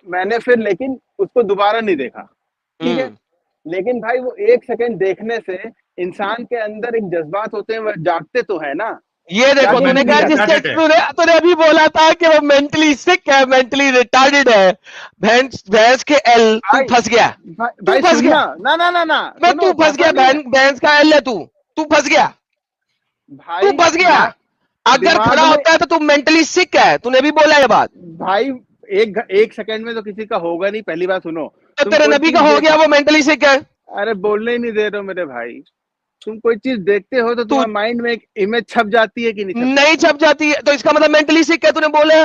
मैंने फिर लेकिन उसको दोबारा नहीं देखा, ठीक है? लेकिन भाई वो 1 सेकंड देखने से इंसान के अंदर एक जज्बात होते हैं, वह जागते तो है ना। ये देखो, जागे तूने क्यों कहा नहीं जिसके जाते? तूने अभी बोला था कि वो मेंटली सिक है, मेंटली रिटार्डेड है। भैंस के एल, तू भाई फंस गया। भाई तू फंस सुनना, गया। ना ना ना ना, मैं सुनो, तू फंस फंसा गया। नहीं है भैंस का एल है तू फंस गया। तू भाई। फंस गया। अगर दिमाग खड़ा में होता है तो तू मेंटली सिक है। तूने भी बोला ये बात। भाई, एक सेकंड में तो किसी का होगा नहीं, पहली बात सुनो। तो तुम तेरे कोई नबी चीज का हो देख, गया, वो मेंटली सिक है। अरे बोलने ही नहीं दे रहे हो मेरे भाई। तुम कोई चीज देखते हो तो तू तुम्हारे माइंड में एक इमेज छप जाती है कि नहीं छप नहीं जाती? छप जाती है तो इसका मतलब मेंटली सिक है। तूने बोला।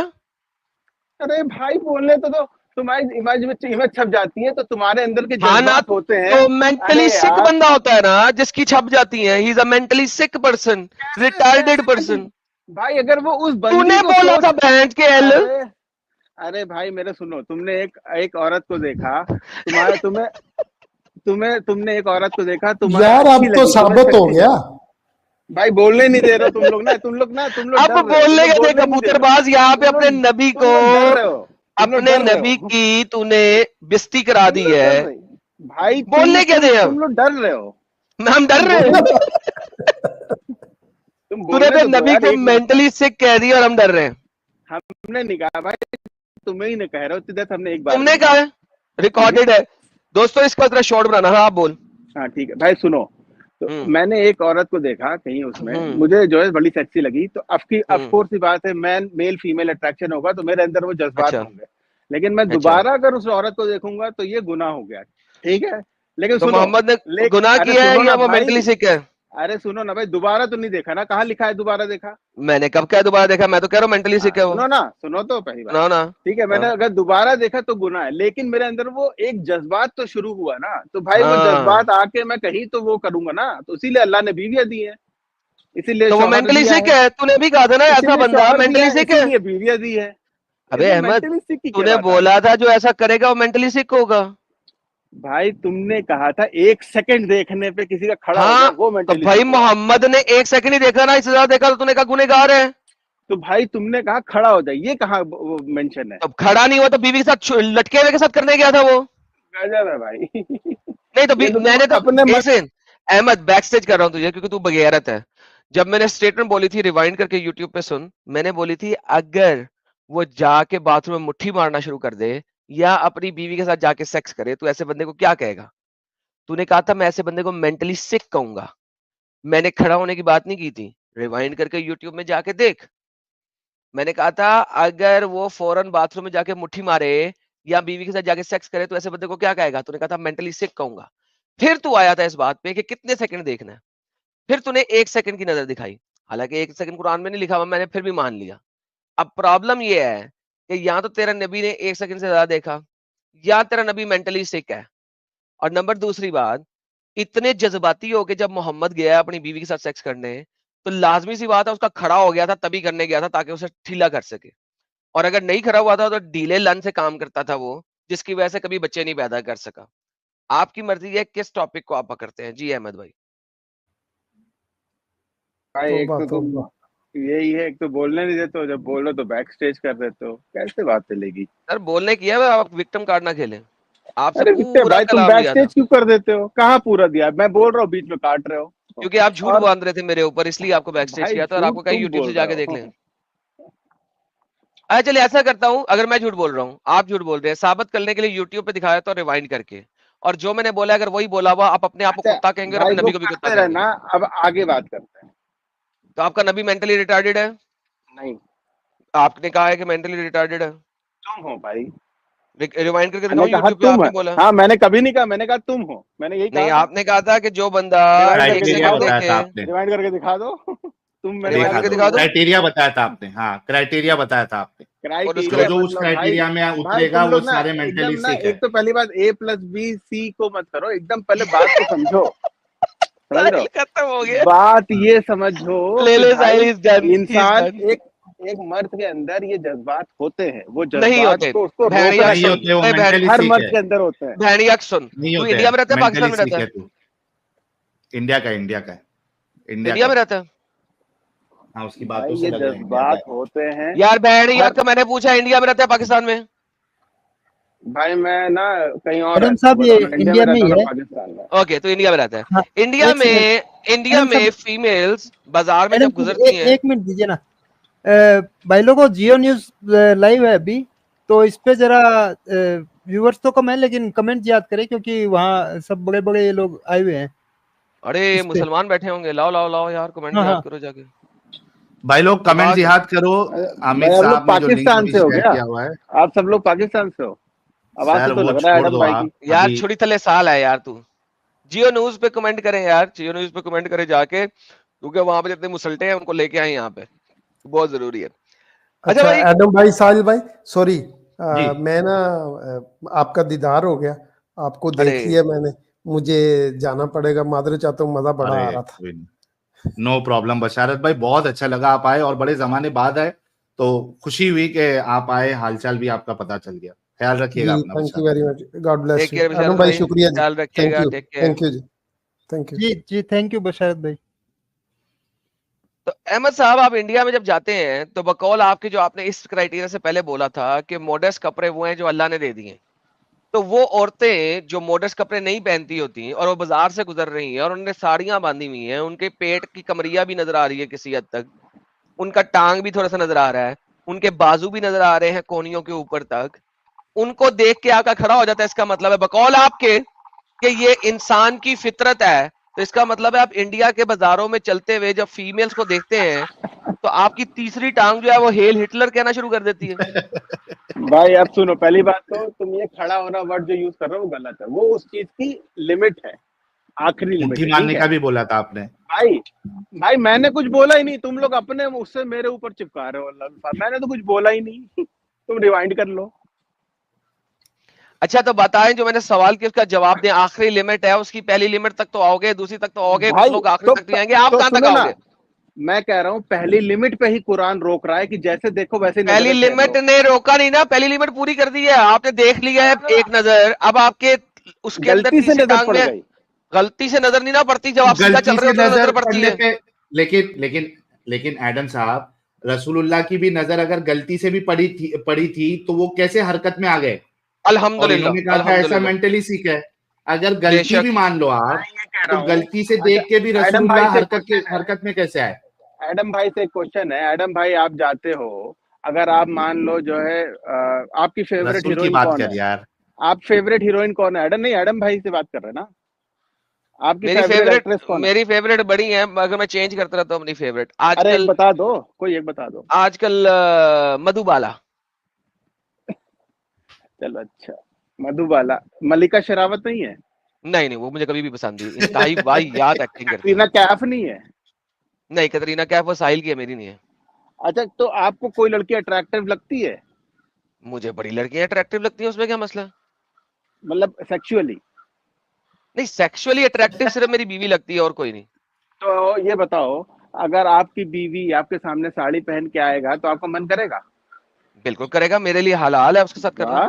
अरे भाई बोलने तो तुम्हारी इमेज छप जाती है, तो तुम्हारे अंदर के हाँ ना, जज्बात होते हैं। तो मेंटली अरे सिक यार, बंदा होता है ना जिसकी छप जाती है। He is a mentally sick person, कैसे रिटार्डेड कैसे पर्सन। भाई, अगर वो उस बंदी तूने को बोला सोच, था भैंस के एल। अरे अरे भाई मेरे सुनो, तुमने एक औरत को देखा, तुम्हारे तुम्हें तुम्हें तुमने एक औरत को देखा, तुम्हें यार अच्छी अब तो लगी, तुम्हें साबित हो सेक्सी गया। लगी। भाई बोलने नहीं दे रहे हो तुम लोग ना, तुम लोग अब डर रहे हो, तुम बोलने लोग के दे बोलने नहीं दे रहे हो, कबूतरबाज, यहाँ पे अपने नबी को, तुम लोग डर रहे हो, तुम लोग अपने डर रहे नबी हो, की तूने बेइज्जती करा तुम दी लोग डर है। रहे भाई, बोलने क्या दे अब? तुम लोग डर रहे हो। हम डर तुम रहे बोलने हैं। तो, तुम तूने बोलने अपने तो दो नबी यार, को 1 मिनट। मेंटली सिक कह दिया और हम डर रहे हैं। हमने नहीं कहा भाई, तुम्हें ही नहीं कह रहे हो, इतनी देर हमने एक बार तुमने बोला, कहा है, ठीक है? रिकॉर्डेड है। दोस्तों इसका तरह शॉर्ट बनाना। हाँ आप बोल। हाँ ठीक है भाई, सुनो। तो मैंने एक औरत को देखा कहीं, उसमें मुझे जो है बड़ी सेक्सी लगी, तो ऑफ कोर्स ही बात है, मेल फीमेल अट्रैक्शन होगा तो मेरे अंदर वो जज्बात अच्छा होंगे। लेकिन मैं अच्छा, दोबारा अगर उस औरत को देखूंगा तो ये गुनाह हो गया, ठीक है? लेकिन तो सुनो, मोहम्मद ने गुनाह अरे किया है सुनो या ना वो भाई, मेंटली सिक है? अरे सुनो ना भाई, दोबारा तो नहीं देखा ना, कहाँ लिखा है दोबारा देखा? मैंने कब क्या दोबारा देखा? मैं तो कह रहा हूँ मेंटली सिक है वो। सुनो ना, सुनो तो पहली बात, सुनाओ ना। ठीक है? मैंने हाँ अगर दोबारा देखा तो गुनाह है, लेकिन मेरे अंदर वो एक जज्बात तो शुरू हुआ ना, तो भाई वो हाँ, जज्बात आके मैं कहीं तो वो करूंगा ना, तो इसीलिए अल्लाह ने बीवियां दी है, इसीलिए तो वो शौहर मेंटली दिया सिक है, है। तूने भी कहा था ना ऐसा इसीलिए बंदा शौहर दिया मेंटली है, सिक है। इसीलिए बीवियां दी है। अबे इसमें अहमद, मेंटली सिक की क्या तूने बात आ गई? बोला था जो ऐसा करेगा वो मेंटली सिक होगा। भाई तुमने कहा था 1 सेकंड देखने पे किसी का खड़ा हो हाँ, जाए वो तो मेंटली भाई सिक होगा। मोहम्मद ने 1 सेकंड ही देखा ना, इससे ज्यादा देखा तो तूने कहा गुनहगार है। तो भाई तुमने कहा खड़ा हो जाए, ये कहाँ वो मेंशन है? अब खड़ा नहीं हुआ तो बीवी के साथ लटके हुए के साथ करने गया था वो। गजब है भाई। नहीं तो ये तो तुम मैंने तो अपने मन, ऐसे, अहमद बैक स्टेज कर रहा हूँ तुझे क्योंकि तू बगैरत है। जब मैंने स्टेटमेंट बोली थी, रिवाइंड करके यूट्यूब पे सुन, मैंने बोली थी अगर वो जाके बाथरूम में मुट्ठी मारना शुरू कर दे या अपनी बीवी के साथ जाके सेक्स करे तो ऐसे बंदे को क्या कहेगा? तूने कहा था मैं ऐसे बंदे को मेंटली सिक कहूंगा। मैंने खड़ा होने की बात नहीं की थी। रिवाइंड करके यूट्यूब में जाके देख। मैंने कहा था अगर वो फौरन बाथरूम में जाके मुट्ठी मारे या बीवी के साथ जाके सेक्स करे तो ऐसे बंदे को क्या कहेगा? तूने कहा था मेंटली सिक कहूंगा। फिर तू आया था इस बात पे कि कितने सेकंड देखना है। फिर तूने 1 सेकंड की नजर दिखाई। हालांकि 1 सेकंड कुरान में नहीं लिखा हुआ, मैंने फिर भी मान लिया। अब प्रॉब्लम ये है कि या तो तेरा नबी ने 1 सेकंड से ज्यादा देखा या तेरा नबी मेंटली सिक है। और नंबर दूसरी बात, इतने जज्बाती हो के जब मोहम्मद गया अपनी बीवी के साथ सेक्स करने, तो लाजमी सी बात है उसका खड़ा हो गया था तभी करने गया था ताकि उसे ठीला कर सके। और अगर नहीं खड़ा हुआ था तो डीले लन से काम करता था वो, जिसकी वजह से कभी बच्चे नहीं पैदा कर सका। आपकी मर्जी है किस टॉपिक को आप पकड़ते हैं। जी अहमद भाई। भाई एक तौबा तो तुम तौबा। यही है, एक तो बोलने नहीं देते हो, जब बोलो तो बैक स्टेज कर देते हो, कैसे बात चलेगी? सर बोलने किया है, आप विक्टिम कार्ड ना खेलें। आपसे अरे विक्टे पूरा भाई, तुम कलाम बैक लिया था। स्टेज क्यों कर देते हो? कहाँ पूरा दिया? मैं बोल रहा हूँ बीच में काट रहे हो। क्योंकि आप झूठ बांध रहे थे मेरे ऊपर, इसलिए आपको बैक स्टेज किया था, और आपको कहीं यूट्यूब से जाके देख लें। चलिए ऐसा करता हूं, अगर मैं झूठ बोल रहा हूं, आप झूठ बोल रहे हैं, साबित करने के लिए यूट्यूब पे दिखाया तो रिवाइंड करके, और जो मैंने बोला अगर वही बोला हुआ, आप अपने आप को कुत्ता कहेंगे और अपने नबी को भी कुत्ता कहेंगे। अब आगे बात करते हैं। तो आपका नबी मेंटली रिटार्डेड है? नहीं, आपने कहा है कि मेंटली रिटार्डेड है। तुम हो भाई, रिवाइंड करके दिखाओ यूट्यूब पे, आपने बोला। हाँ, मैंने कभी नहीं कहा, मैंने कहा तुम हो, मैंने यही कहा। नहीं, आपने कहा था कि जो बंदा रिवाइंड करके दिखा दो। तुम क्राइटेरिया बताया था आपने, हाँ क्राइटेरिया बताया था आपने, जो उस क्राइटेरिया में उतरेगा वो सारे मेंटली सिक है। एक तो पहली बात A+B+C को मत करो, एकदम पहले बात को समझो। खत्म हो गया, बात ये समझो, इंसान एक मर्द के अंदर ये जज्बात होते हैं, वो जज्बात को उसको हर मर्द के अंदर होते हैं। भैणिया सुन, तू इंडिया में रहता है पाकिस्तान में रहता है? इंडिया में रहता है। हाँ, उसकी बात ये जज्बात होते हैं यार। भैणिया तो मैंने पूछा इंडिया में रहता है पाकिस्तान में? भाई मैं ना कहीं और साहब, ये इंडिया में ही है। पाकिस्तान में। ओके, तो इंडिया में रहता है। हाँ, इंडिया में फीमेल्स बाजार में जब गुजरती हैं। 1 मिनट दीजिए ना भाई लोगों, जियो न्यूज लाइव है अभी, तो इस पे जरा व्यूअर्स तो कम है लेकिन कमेंट याद करें, क्योंकि वहाँ सब बड़े बड़े लोग आए हुए हैं। अरे मुसलमान बैठे होंगे, लाओ यार कमेंट याद करो जाके भाई लोग, कमेंट याद करो। अमित साहब पाकिस्तान से हो गया हुआ है, आप सब लोग पाकिस्तान से हो। आवाज तो लग रहा है एडम भाई की। यार छुड़ी थले साल है यार तू। जियो न्यूज पे कमेंट करें यार, जियो न्यूज पे कमेंट करें जाके, क्योंकि वहां पे जितने मुसलटे हैं उनको लेके आए यहाँ पे, बहुत जरूरी है। अच्छा भाई, एडम भाई, साहिल भाई, सॉरी मैं ना आपका दीदार हो गया, आपको देख लिया मैंने, मुझे जाना पड़ेगा, मादर चाहता हूँ, मजा बड़ा आ रहा था। नो प्रॉब्लम बशारत भाई, बहुत अच्छा लगा आप आए, और बड़े जमाने बाद आए तो खुशी हुई कि आप आए, हालचाल भी आपका पता चल गया। ख्याल रखिएगा अपना। Thank you very much, god bless you Adam भाई, शुक्रिया जी, ख्याल रखिएगा, थैंक यू जी, थैंक यू बशारत भाई। तो अहमद साहब, आप इंडिया में जब जाते हैं तो बकौल आपके, जो आपने इस क्राइटेरिया से पहले बोला था कि मॉडर्न कपड़े वो हैं जो अल्लाह ने दे दिए, तो वो औरतें जो मॉडर्न कपड़े नहीं पहनती होती और वो बाजार से गुजर रही हैं और उन्होंने साड़ियां बांधी हुई हैं, उनके पेट की कमरिया भी नजर आ रही है किसी हद तक, उनका टांग भी थोड़ा सा नजर आ रहा है, उनके बाजू भी नजर आ रहे हैं कोहनियों के ऊपर तक, उनको देख के आका खड़ा हो जाता है। इसका मतलब है बकौल आपके कि ये इंसान की फितरत है, तो इसका मतलब है आप इंडिया के बाजारों में चलते हुए जब फीमेल्स को देखते हैं तो आपकी तीसरी टांग जो है वो हेल हिटलर कहना शुरू कर देती है। भाई अब सुनो, पहली बात तो तुम ये खड़ा होना वर्ड जो यूज कर रहे हो वो गलत है, वो उस चीज की लिमिट है, आखिरी लिमिट है। मानने का भी बोला था आपने। भाई मैंने कुछ बोला ही नहीं, तुम लोग अपने उससे मेरे ऊपर चिपका रहे हो, मैंने तो कुछ बोला ही नहीं। तुम रिवाइंड कर लो। अच्छा तो बताएं, जो मैंने सवाल किया उसका जवाब दें। आखिरी लिमिट है, उसकी पहली लिमिट तक तो आओगे, दूसरी तक तो आओगे, कुछ लोग आखिरी तक भी आएंगे, आप कहां तक आओगे? मैं कह रहा हूँ पहली लिमिट पे ही कुरान रोक रहा है कि जैसे देखो वैसे। पहली लिमिट ने रोका नहीं ना, पहली लिमिट पूरी कर दी है आपने, देख लिया है एक नजर। अब आपके उसके अंदर गलती से नजर पड़ गई, गलती से नजर नहीं ना पड़ती, जब आप सीधा चल रहे हो तो नजर पड़ती है। लेकिन एडम साहब, रसूलुल्लाह की भी नजर अगर गलती से भी पड़ी थी तो वो कैसे हरकत में आ गए? अल्हम्दुलिल्लाह, ऐसा मेंटली सीख है। अगर गलती भी मान लो आप, तो गलती से देख के भी रसूलुल्लाह हरकत में कैसे आए? एडम भाई से एक क्वेश्चन है। एडम भाई, आप जाते हो, अगर आप मान लो जो है आपकी फेवरेट हीरोइन कौन है? यार आप फेवरेट हीरोइन कौन है? एडम भाई से बात कर रहे हैं ना? आपकी फेवरेट एक्ट्रेस कौन है? मेरी फेवरेट बड़ी है, अगर मैं चेंज करता रहता हूं अपनी फेवरेट। आजकल बता दो, कोई एक बता दो। आजकल मधुबाला। चलो अच्छा, मधुबाला। मलिका शेरावत नहीं है? नहीं, वो मुझे कभी भी पसंद नहीं, इंतहाई वाहियात एक्टिंग करती है। कतरीना कैफ नहीं है? नहीं, कतरीना कैफ वो साहिल की है, मेरी नहीं है। अच्छा, तो आपको कोई लड़की अट्रैक्टिव लगती है? मुझे बड़ी लड़कियां अट्रैक्टिव लगती हैं, उसमें क्या मसला? मतलब सेक्सुअली? नहीं, सेक्सुअली अट्रैक्टिव सिर्फ मेरी बीवी लगती है और कोई नहीं। तो ये बताओ, अगर आपकी बीवी आपके सामने साड़ी पहन के आएगा तो आपका मन करेगा? बिल्कुल करेगा, मेरे लिए हलाल है उसके साथ करना।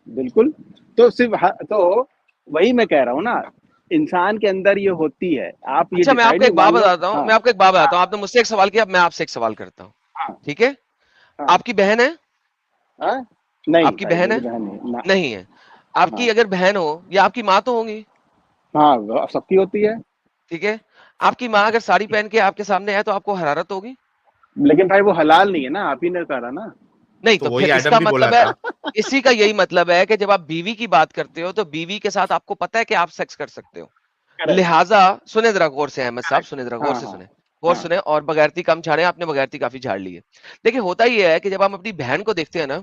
बिल्कुल। तो सिर्फ तो वही मैं कह रहा हूँ ना, इंसान के अंदर ये होती है। आप ये अच्छा, मैं आपको एक बात बताता हूँ, मैं आपको एक बात बताता हूँ। आपने मुझसे एक सवाल किया, मैं आपसे एक सवाल करता हूँ, ठीक है? आपकी बहन है? नहीं। आपकी बहन है? नहीं है। आपकी अगर बहन हो या आपकी माँ तो होंगी? हाँ, सबकी होती है। ठीक है, आपकी माँ अगर साड़ी पहन के आपके सामने आए तो आपको हरारत होगी? लेकिन भाई वो हलाल नहीं है ना, आप ही ने कहा ना। नहीं तो तो वही फिर एडम इसका भी बोला मतलब है, था। इसी का यही मतलब है कि जब आप बीवी की बात करते हो तो बीवी के साथ आपको पता है कि आप सेक्स कर सकते हो, लिहाजा सुने जरा गौर से अहमद साहब, सुने जरा गौर हाँ से, हाँ सुने गौर सुने, और बगैरती कम झाड़े, आपने बगैरती काफी झाड़ ली है। देखिए होता ही है कि जब हम अपनी बहन को देखते हैं ना,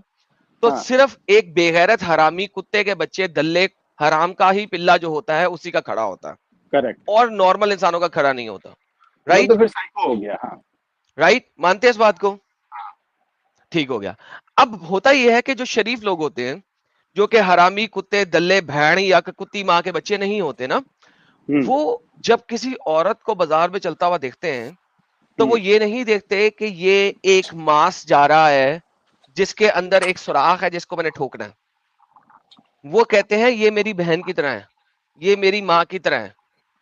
तो हाँ, सिर्फ एक बेगैरत हरामी कुत्ते के बच्चे दल्ले हराम का ही पिल्ला जो होता है उसी का खड़ा होता है, करेक्ट। और नॉर्मल इंसानों का खड़ा नहीं होता। वो तो राइट, फिर साइको हो गया। हाँ राइट, मानते हैं इस बात को? ठीक हो गया। अब होता यह है कि जो शरीफ लोग होते हैं, जो कि हरामी कुत्ते दल्ले भैंड या कुत्ती माँ के बच्चे नहीं होते ना, वो जब किसी औरत को बाजार में चलता हुआ देखते हैं तो वो ये नहीं देखते कि ये एक मांस जा रहा है जिसके अंदर एक सुराख है जिसको मैंने ठोकना है। वो कहते हैं ये मेरी बहन की तरह है, ये मेरी माँ की तरह है,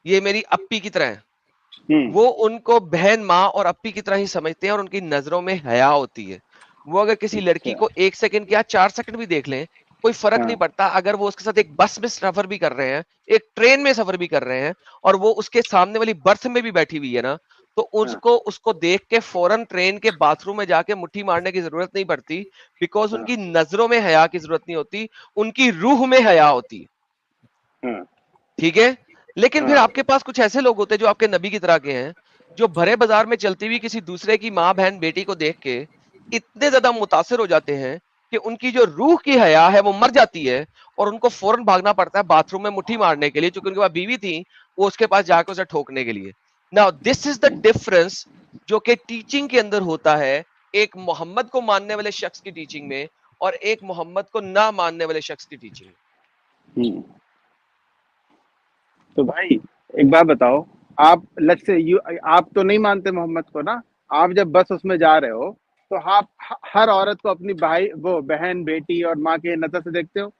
ये मेरी अप्पी की तरह है। वो उनको बहन, माँ और अप्पी की तरह ही समझते हैं और उनकी नजरों में हया होती है। वो अगर किसी लड़की को 1 सेकंड या 4 सेकंड भी देख लें, कोई फर्क नहीं पड़ता। अगर वो उसके साथ एक बस में सफर भी कर रहे हैं, एक ट्रेन में सफर भी कर रहे हैं, और वो उसके सामने वाली बर्थ में भी बैठी हुई है ना, तो उसको देख के फौरन ट्रेन के बाथरूम में जाके मुट्ठी मारने की जरूरत नहीं पड़ती, बिकॉज उनकी नजरों में हया की जरूरत नहीं होती, उनकी रूह में हया होती है। ठीक है, लेकिन फिर आपके पास कुछ ऐसे लोग होते हैं जो आपके नबी की तरह के हैं, जो भरे बाजार में चलती हुई किसी दूसरे की माँ बहन बेटी को देख के इतने ज्यादा मुतासिर हो जाते हैं कि उनकी जो रूह की हया है वो मर जाती है, और उनको फौरन भागना पड़ता है बाथरूम में मुट्ठी मारने के लिए, क्योंकि उनके पास बीवी थी, वो उसके पास जाकर उसे ठोकने के लिए। Now this is the difference जो कि टीचिंग के अंदर होता है, एक मोहम्मद को मानने वाले शख्स की टीचिंग में और एक मोहम्मद को ना मानने वाले शख्स की टीचिंग में। तो भाई एक बात बताओ, आप लेट्स से आप तो नहीं मानते मोहम्मद को ना, आप जब बस उसमें जा रहे हो तो आप हर औरत को अपनी भाई वो बहन बेटी और माँ के नजर से देखते हो?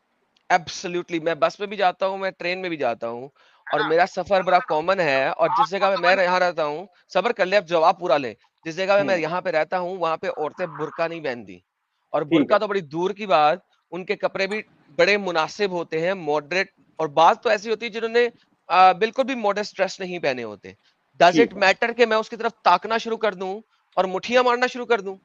एब्सोल्युटली, मैं बस में भी जाता हूँ, मैं ट्रेन में भी जाता हूँ, और मेरा सफर बड़ा कॉमन है। और जिस जगह में मैं यहाँ रहता हूँ, सबर कर ले, अब जवाब पूरा ले, जिस जगह में मैं यहाँ पे रहता हूँ वहां पे औरतें बुर्का नहीं पहनती, और ठीक है। बुर्का तो बड़ी दूर की बात, उनके कपड़े भी बड़े मुनासिब होते हैं, मॉडरेट, और बात तो ऐसी होती है जिन्होंने बिल्कुल भी मॉडेस्ट ड्रेस नहीं पहने होते। डज इट मैटर कि मैं उसकी तरफ ताकना शुरू कर दूं और मुठियां मारना शुरू कर दूं?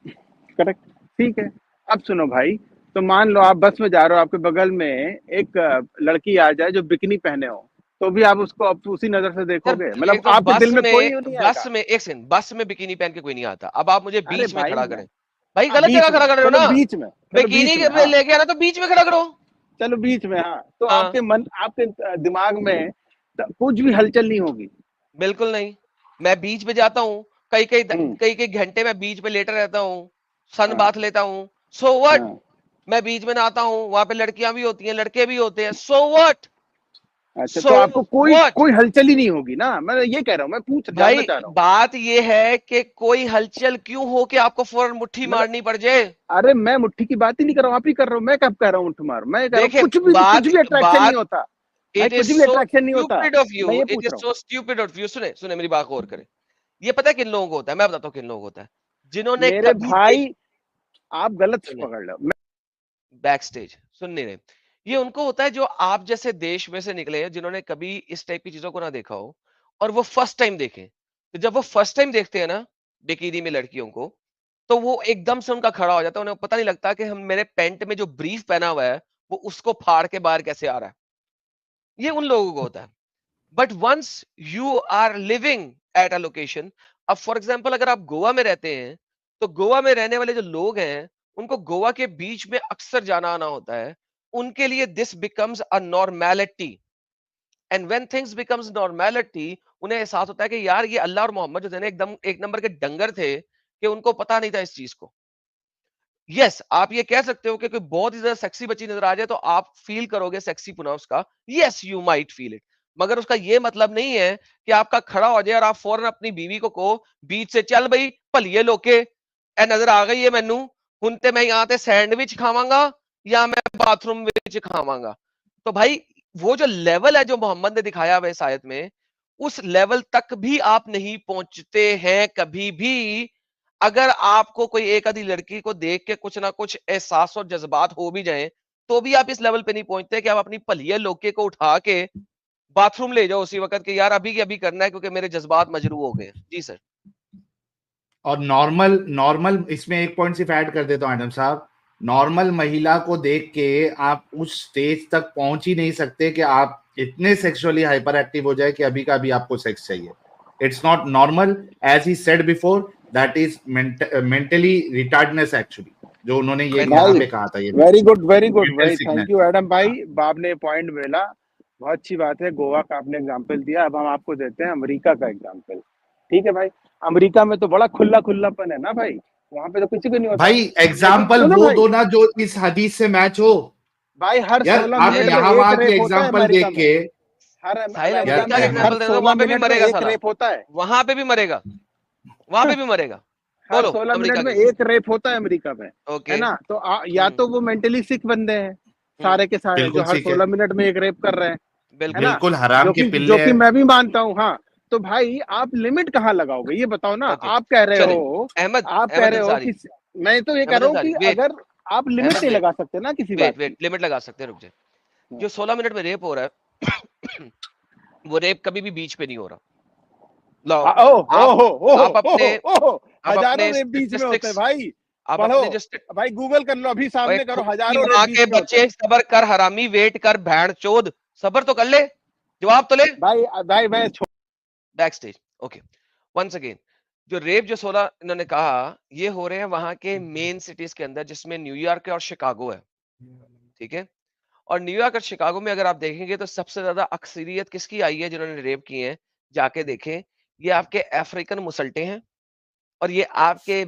करेक्ट, ठीक है। अब सुनो भाई, तो मान लो आप बस में जा रहे हो, आपके बगल में एक लड़की आ जाए जो बिकनी पहने हो, तो भी आप उसको उसी नजर से देखोगे? एक मतलब तो आपके दिल में कोई नहीं बस आएगा? में एक सेकंड, बस में बिकिनी पहन के कोई नहीं आता। अब आप मुझे अरे बीच में भाई खड़ा मैं, करें, भाई हाँ गलत जगह बीच में, खड़ा कर रहे हो चलो ना, बीच में, चलो बीच बिकिनी में, हाँ लेके आना तो बीच में खड़ा करो। चलो बीच में, हाँ तो हाँ, आपके दिमाग में कुछ भी हलचल नहीं होगी? बिल्कुल नहीं। मैं बीच में जाता हूँ, कई घंटे मैं बीच में लेटा रहता हूँ, सन हाँ बाथ लेता हूँ, सो व्हाट। हाँ। मैं बीच में नहाता हूँ, वहां पे लड़कियां भी होती हैं, लड़के भी होते हैं, सो व्हाट, अच्छा, सो तो आपको कोई व्हाट। कोई हलचल ही नहीं होगी ना? मैं ये कह रहा हूँ, मैं जानना भाई चाह रहा हूँ। बात ये है कि कोई हलचल क्यों हो कि आपको फौरन मुट्ठी मतलब मारनी पड़ जाए? अरे मैं मुट्ठी की बात ही नहीं कर रहा हूँ, आप ही कर रहे हो। मैं कब कह रहा हूँ मुट्ठी मारो? मैं कह रहा हूँ देखिए कुछ भी अट्रैक्शन नहीं बात होता भाई, इट इज कुछ भी सो अट्रैक्शन नहीं होता। स्टूपिड ऑफ यू, मैं ये इट पूछ इज रहा हूँ। So stupid of you. सुने सुने मेरी बात गौर करें, ये पता है किन लोगों को होता है? मैं बताता हूँ किन लोगों को होता है, जिन्होंने मेरे कभी भाई आप गलत सुने, पकड़ लो। बैक स्टेज सुन नहीं रहे, ये उनको होता है जो आप जैसे देश में से निकले हैं, जिन्होंने कभी इस टाइप की चीजों को ना देखा हो, और वो फर्स्ट टाइम देखें। तो जब वो फर्स्ट टाइम देखते हैं ना बिकिनी में लड़कियों को, तो वो एकदम से उनका खड़ा हो जाता है, उन्हें पता नहीं लगता कि हम मेरे पैंट में जो ब्रीफ पहना हुआ है वो उसको फाड़ के बाहर कैसे आ रहा है। ये उन लोगों को होता है। But once you are living at a location, अब फॉर एग्जाम्पल अगर आप गोवा में रहते हैं, तो गोवा में रहने वाले जो लोग हैं, उनको गोवा के बीच में अक्सर जाना आना होता है, उनके लिए this becomes a normality. And when things becomes normality, उन्हें एहसास होता है कि यार ये अल्लाह और मोहम्मद जो थे ना, एकदम एक नंबर के डंगर थे, कि उनको पता नहीं था इस चीज को। यस, आप ये कह सकते हो कि कोई बहुत ही ज्यादा सेक्सी बच्ची नजर आ जाए तो आप फील करोगे सेक्सी पुना उसका, yes you might feel it, मगर उसका ये मतलब नहीं है कि आपका खड़ा हो जाए और आप फौरन अपनी बीवी को कहो बीच से, चल भाई भलिए लोके ए नजर आ गई है मैनू, हुण ते मैं यहाँ ते सैंडविच खावांगा या मैं बाथरूम विच खावांगा। तो भाई वो जो लेवल है जो मोहम्मद ने दिखाया हुआ इस आयत में, उस लेवल तक भी आप नहीं पहुंचते हैं कभी भी। अगर आपको कोई एक आधी लड़की को देख के कुछ ना कुछ एहसास और जज्बात हो भी जाएं, तो भी आप इस लेवल पे नहीं पहुंचते कि आप अपनी भलिया लोके को उठा के बाथरूम ले जाओ उसी वक्त कि यार अभी की अभी करना है क्योंकि मेरे जज्बात मजरू हो गए। जी सर। और नॉर्मल इसमें एक पॉइंट सिर्फ ऐड कर देता हूँ एडम साहब, नॉर्मल महिला को देख के आप उस स्टेज तक पहुंच ही नहीं सकते कि आप इतने सेक्सुअली हाइपर एक्टिव हो जाए कि अभी का अभी आपको सेक्स चाहिए। It's not normal, as he said before, that is mentally retardness actually, जो उन्होंने ये यहाँ पे कहा था। ये वेरी गुड भाई, थैंक यू एडम भाई, आपने पॉइंट मिला, बहुत अच्छी बात है। गोवा का आपने एग्जांपल दिया, अब हम आपको देते हैं अमेरिका का एग्जांपल। ठीक है भाई, अमेरिका में तो बड़ा खुल्लापन है ना भाई, वहां पे तो कुछ भी नहीं होता भाई। एग्जांपल वो दो ना जो इस हदीस से मैच हो भाई। हर 16 आप मिनट यहाँ में वहां एक की रेप होता है एग्जांपल देख के, हर अमेरिका का हर एग्जांपल दे दो, 16 वहां पे भी मिनट में मरेगा एक साला, रेप होता है, वहां पे भी मरेगा, वहां पे भी मरेगा। हर बोलो 16 मिनट अमेरिका में की। एक रेप होता है अमेरिका में, है ना। तो या तो वो मेंटली सिक बंदे हैं सारे के सारे, जो बिल्कुल हर सीखे, 16 मिनट में एक रेप कर रहे हैं, है ना, बिल्कुल हराम के जो पिल्ले कि हैं। मैं भी मानता हूँ। हाँ, तो भाई आप लिमिट कहाँ लगाओगे ये बताओ ना। आप कह रहे हो, आप कह रहे हो कि, मैं तो ये कह रहा हूँ कि अगर आप लिमिट नहीं लगा सकते ना किसी बात की। लिमिट लगा सकते हैं, रुक जाए। जो 16 मिनट में रेप हो रहा है वो रेप कभी भी बीच पे नहीं हो रहा। लो आप अपने हजारों रेप बीच में होते हैं भाई, आप पढ़ो अपने जो भाई, गूगल कर लो अभी, सामने करो, हजारों रेप माँ बीच के में होते बच्चे हैं सबर कर हरामी, वेट कर भैंड चोद, सबर तो कर ले, जवाब तो ले भाई मैं back stage. Okay, once again, जो रेप जो 16 इन्होंने कहा ये हो रहे हैं वहां के मेन सिटीज के अंदर, जिसमें न्यूयॉर्क और शिकागो है। ठीक है, और न्यूयॉर्क और शिकागो में अगर आप देखेंगे तो सबसे ज्यादा अक्सरियत किसकी आई है जिन्होंने रेप किए हैं, जाके देखें, ये आपके अफ्रीकन मुसल्टे हैं और ये आपके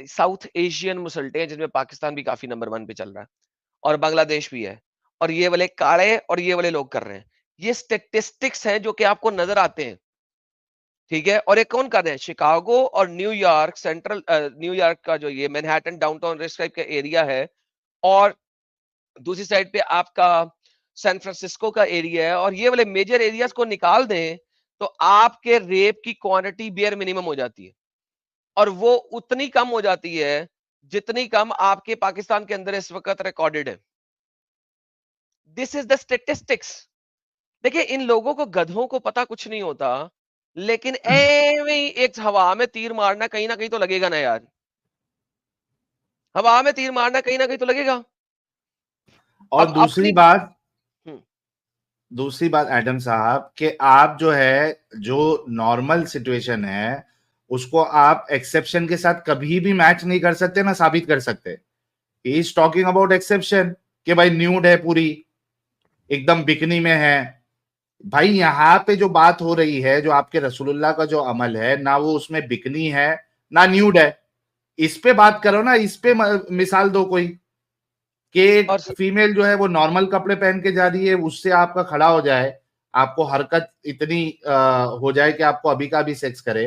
साउथ एशियन मुसल्टे हैं, जिनमें पाकिस्तान भी काफी नंबर 1 पे चल रहा है और बांग्लादेश भी है, और ये वाले काले और ये वाले लोग कर रहे हैं। ये स्टेटिस्टिक्स हैं जो कि आपको नजर आते हैं। ठीक है, और ये कौन कर रहे हैं? शिकागो और न्यूयॉर्क, सेंट्रल न्यूयॉर्क का जो ये मैनहट्टन डाउनटाउन रिस्ट टाइप का एरिया है, और दूसरी साइड पे आपका सैन फ्रांसिस्को का एरिया है, और ये वाले मेजर एरियाज को निकाल दें तो आपके रेप की क्वांटिटी बेयर मिनिमम हो जाती है, और वो उतनी कम हो जाती है जितनी कम आपके पाकिस्तान के अंदर इस वक्त रिकॉर्डेड है। This is the statistics. देखिए, इन लोगों को, गधों को पता कुछ नहीं होता, लेकिन एवे ही एक हवा में तीर मारना कहीं ना कहीं तो लगेगा ना यार, हवा में तीर मारना कहीं ना कहीं तो लगेगा। और दूसरी बात एडम साहब कि आप जो है, जो नॉर्मल सिचुएशन है उसको आप एक्सेप्शन के साथ कभी भी मैच नहीं कर सकते ना साबित कर सकते। He is talking about exception कि भाई न्यूड है, पूरी एकदम बिकनी में है। भाई यहाँ पे जो बात हो रही है, जो आपके रसूलुल्लाह का जो अमल है ना, वो उसमें बिकनी है ना न्यूड है। इस पे बात करो ना, इस पे मिसाल दो कोई कि फीमेल जो है वो नॉर्मल कपड़े पहन के जा रही है, उससे आपका खड़ा हो जाए, आपको हरकत इतनी हो जाए कि आपको अभी का भी सेक्स करे।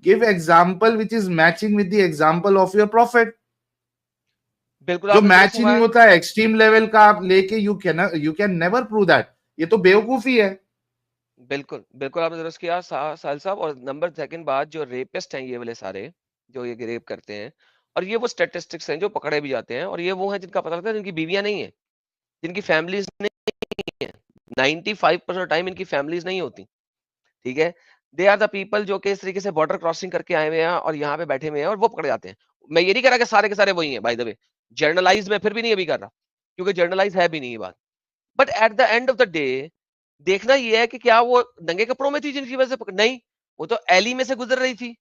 Give example which is matching with the example of your profit. बिल्कुल, जो मैच ही नहीं होता है एक्सट्रीम लेवल का आप लेके, you can never prove that. ये तो बेवकूफी है। बिल्कुल बिल्कुल, आपने दुरुस्त किया साहिल साहब। और नंबर सेकंड बात, जो रेपिस्ट हैं ये वाले सारे जो ये रेप करते हैं, और ये वो स्टैटिस्टिक्स हैं जो पकड़े भी जाते हैं, और ये वो हैं जिनका पता लगता है जिनकी बीवियां नहीं है, जिनकी फैमिलीज नहीं है। 95% टाइम इनकी फैमिलीज नहीं होती। ठीक है, दे आर द पीपल जो कि इस तरीके से बॉर्डर क्रॉसिंग करके आए हुए हैं और यहाँ पे बैठे हुए हैं, और वो पकड़े जाते हैं। मैं ये नहीं कह रहा कि सारे के सारे वही हैं, बाय द वे, जर्नलाइज में फिर भी नहीं अभी कर रहा, क्योंकि जर्नलाइज है भी नहीं ये बात। But at the end of the day देखना ये है कि क्या वो नंगे कपड़ों में थी जिनकी वजह से नहीं, वो तो एली में से गुजर रही थी,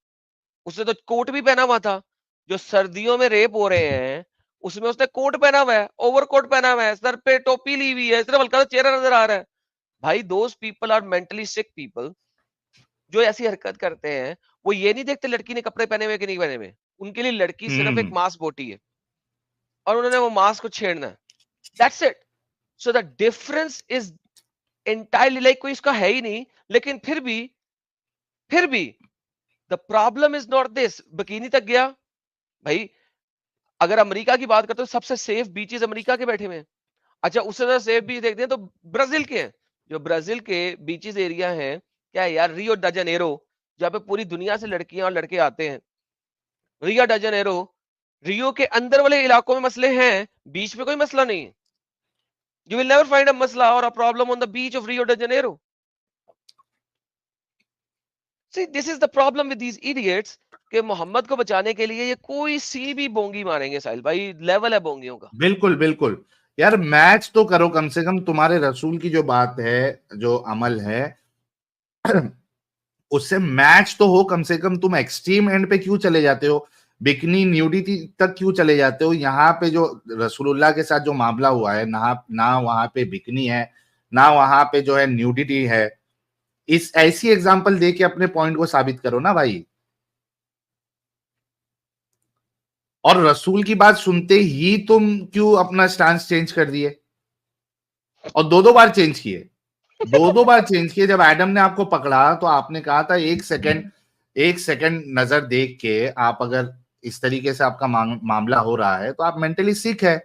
उसने तो कोट भी पहना हुआ था। जो सर्दियों में रेप हो रहे हैं उसमें उसने कोट पहना हुआ है, ओवरकोट पहना हुआ है, सर पे टोपी ली हुई है, सिर्फ हल्का सा चेहरा नजर आ रहा है। भाई those people are mentally sick people जो ऐसी हरकत करते हैं। वो ये नहीं देखते लड़की ने कपड़े पहने हुए कि नहीं पहने हुए, उनके लिए लड़की सिर्फ एक मांस बोटी है और उन्होंने वो मांस को छेड़ना है, that's it. So the difference is entirely like कोई इसका है ही नहीं, लेकिन फिर भी the problem is not this. बकीनी तक गया भाई, अगर अमेरिका की बात करते हो सबसे सेफ बीचेस अमेरिका के बैठे हुए हैं। अच्छा, उससे ज्यादा सेफ बीच देखते हैं तो ब्राजील के हैं। जो ब्राजील के बीचेस एरिया हैं, क्या है यार, रियो डी जेनेरो, जहां पे पूरी दुनिया से लड़कियां और लड़के आते हैं। रियो डी जेनेरो, रियो के अंदर वाले इलाकों में मसले हैं, बीच में कोई मसला नहीं है। You will never find a मसला और a problem on the beach of Rio de Janeiro. See, this is the problem with these idiots कि मोहम्मद को बचाने के लिए ये कोई सी भी बोंगी मारेंगे। साहिल भाई, लेवल है बोंगियों का। बिल्कुल बिल्कुल यार, मैच तो करो कम से कम। तुम्हारे रसूल की जो बात है, जो अमल है, उससे मैच तो हो कम से कम। तुम एक्सट्रीम एंड पे क्यों चले जाते हो? बिकनी न्यूडिटी तक क्यों चले जाते हो? यहाँ पे जो रसूलुल्लाह के साथ जो मामला हुआ है, ना वहां पे बिकनी है, ना वहां पे जो है न्यूडिटी है। इस ऐसी एग्जांपल दे के अपने पॉइंट को साबित करो ना भाई। और रसूल की बात सुनते ही तुम क्यों अपना स्टांस चेंज कर दिए? और दो बार चेंज किए, दो बार चेंज किए। जब एडम ने आपको पकड़ा तो आपने कहा था एक सेकंड नजर देख के, आप अगर इस तरीके से आपका मामला हो रहा है तो आप मेंटली सिक है।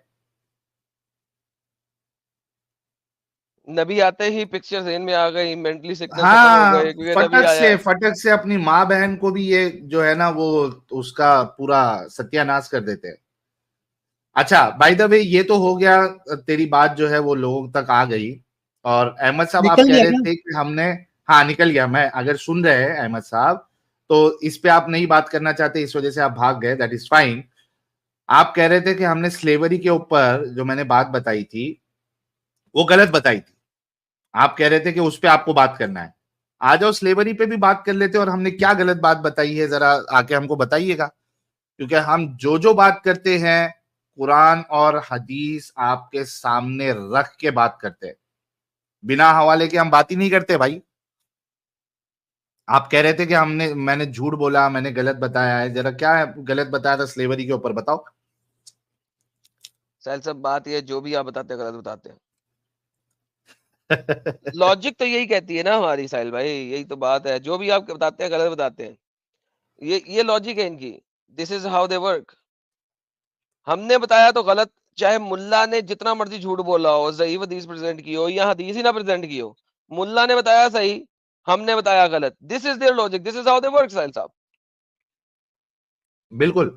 नबी आते ही पिक्चर ज़हन में आ गई, मेंटली सिकनेस खत्म हाँ, हो गई क्योंकि नबी आया। फटक से अपनी माँ बहन को भी ये जो है ना, वो उसका पूरा सत्यानाश कर देते हैं। अच्छा, बाय द वे, ये तो हो गया, तेरी बात जो है वो लोगों तक आ गई। और अहमद साहब, आप कह रहे थे कि हमने, हाँ निकल गया। मैं अगर सुन रहे हैं अहमद साहब, तो इस पे आप नहीं बात करना चाहते, इस वजह से आप भाग गए, दैट इज फाइन। आप कह रहे थे कि हमने स्लेवरी के ऊपर जो मैंने बात बताई थी वो गलत बताई थी। आप कह रहे थे कि उस पे आपको बात करना है। आ जाओ, स्लेवरी पे भी बात कर लेते। और हमने क्या गलत बात बताई है जरा आके हमको बताइएगा, क्योंकि हम जो बात करते हैं कुरान और हदीस आपके सामने रख के बात करते हैं। बिना हवाले के हम बात ही नहीं करते भाई। आप कह रहे थे कि मैंने झूठ बोला, मैंने गलत बताया है। जरा क्या गलत बताया था स्लेवरी के ऊपर, बताओ। साहिल साहब, बात ये, जो भी आप बताते हैं गलत बताते हैं। लॉजिक तो यही कहती है ना हमारी साहिल भाई, यही तो बात है। जो भी आप बताते हैं गलत बताते हैं, ये लॉजिक है इनकी। This is how they work. हमने बताया तो गलत, चाहे मुल्ला ने जितना मर्जी झूठ बोला हो, सही हदीस प्रेजेंट की हो या हदीस ही ना प्रेजेंट की हो, मुल्ला ने बताया सही, हमने बताया गलत। This is their logic, this is how they work Sahil साहब। बिल्कुल।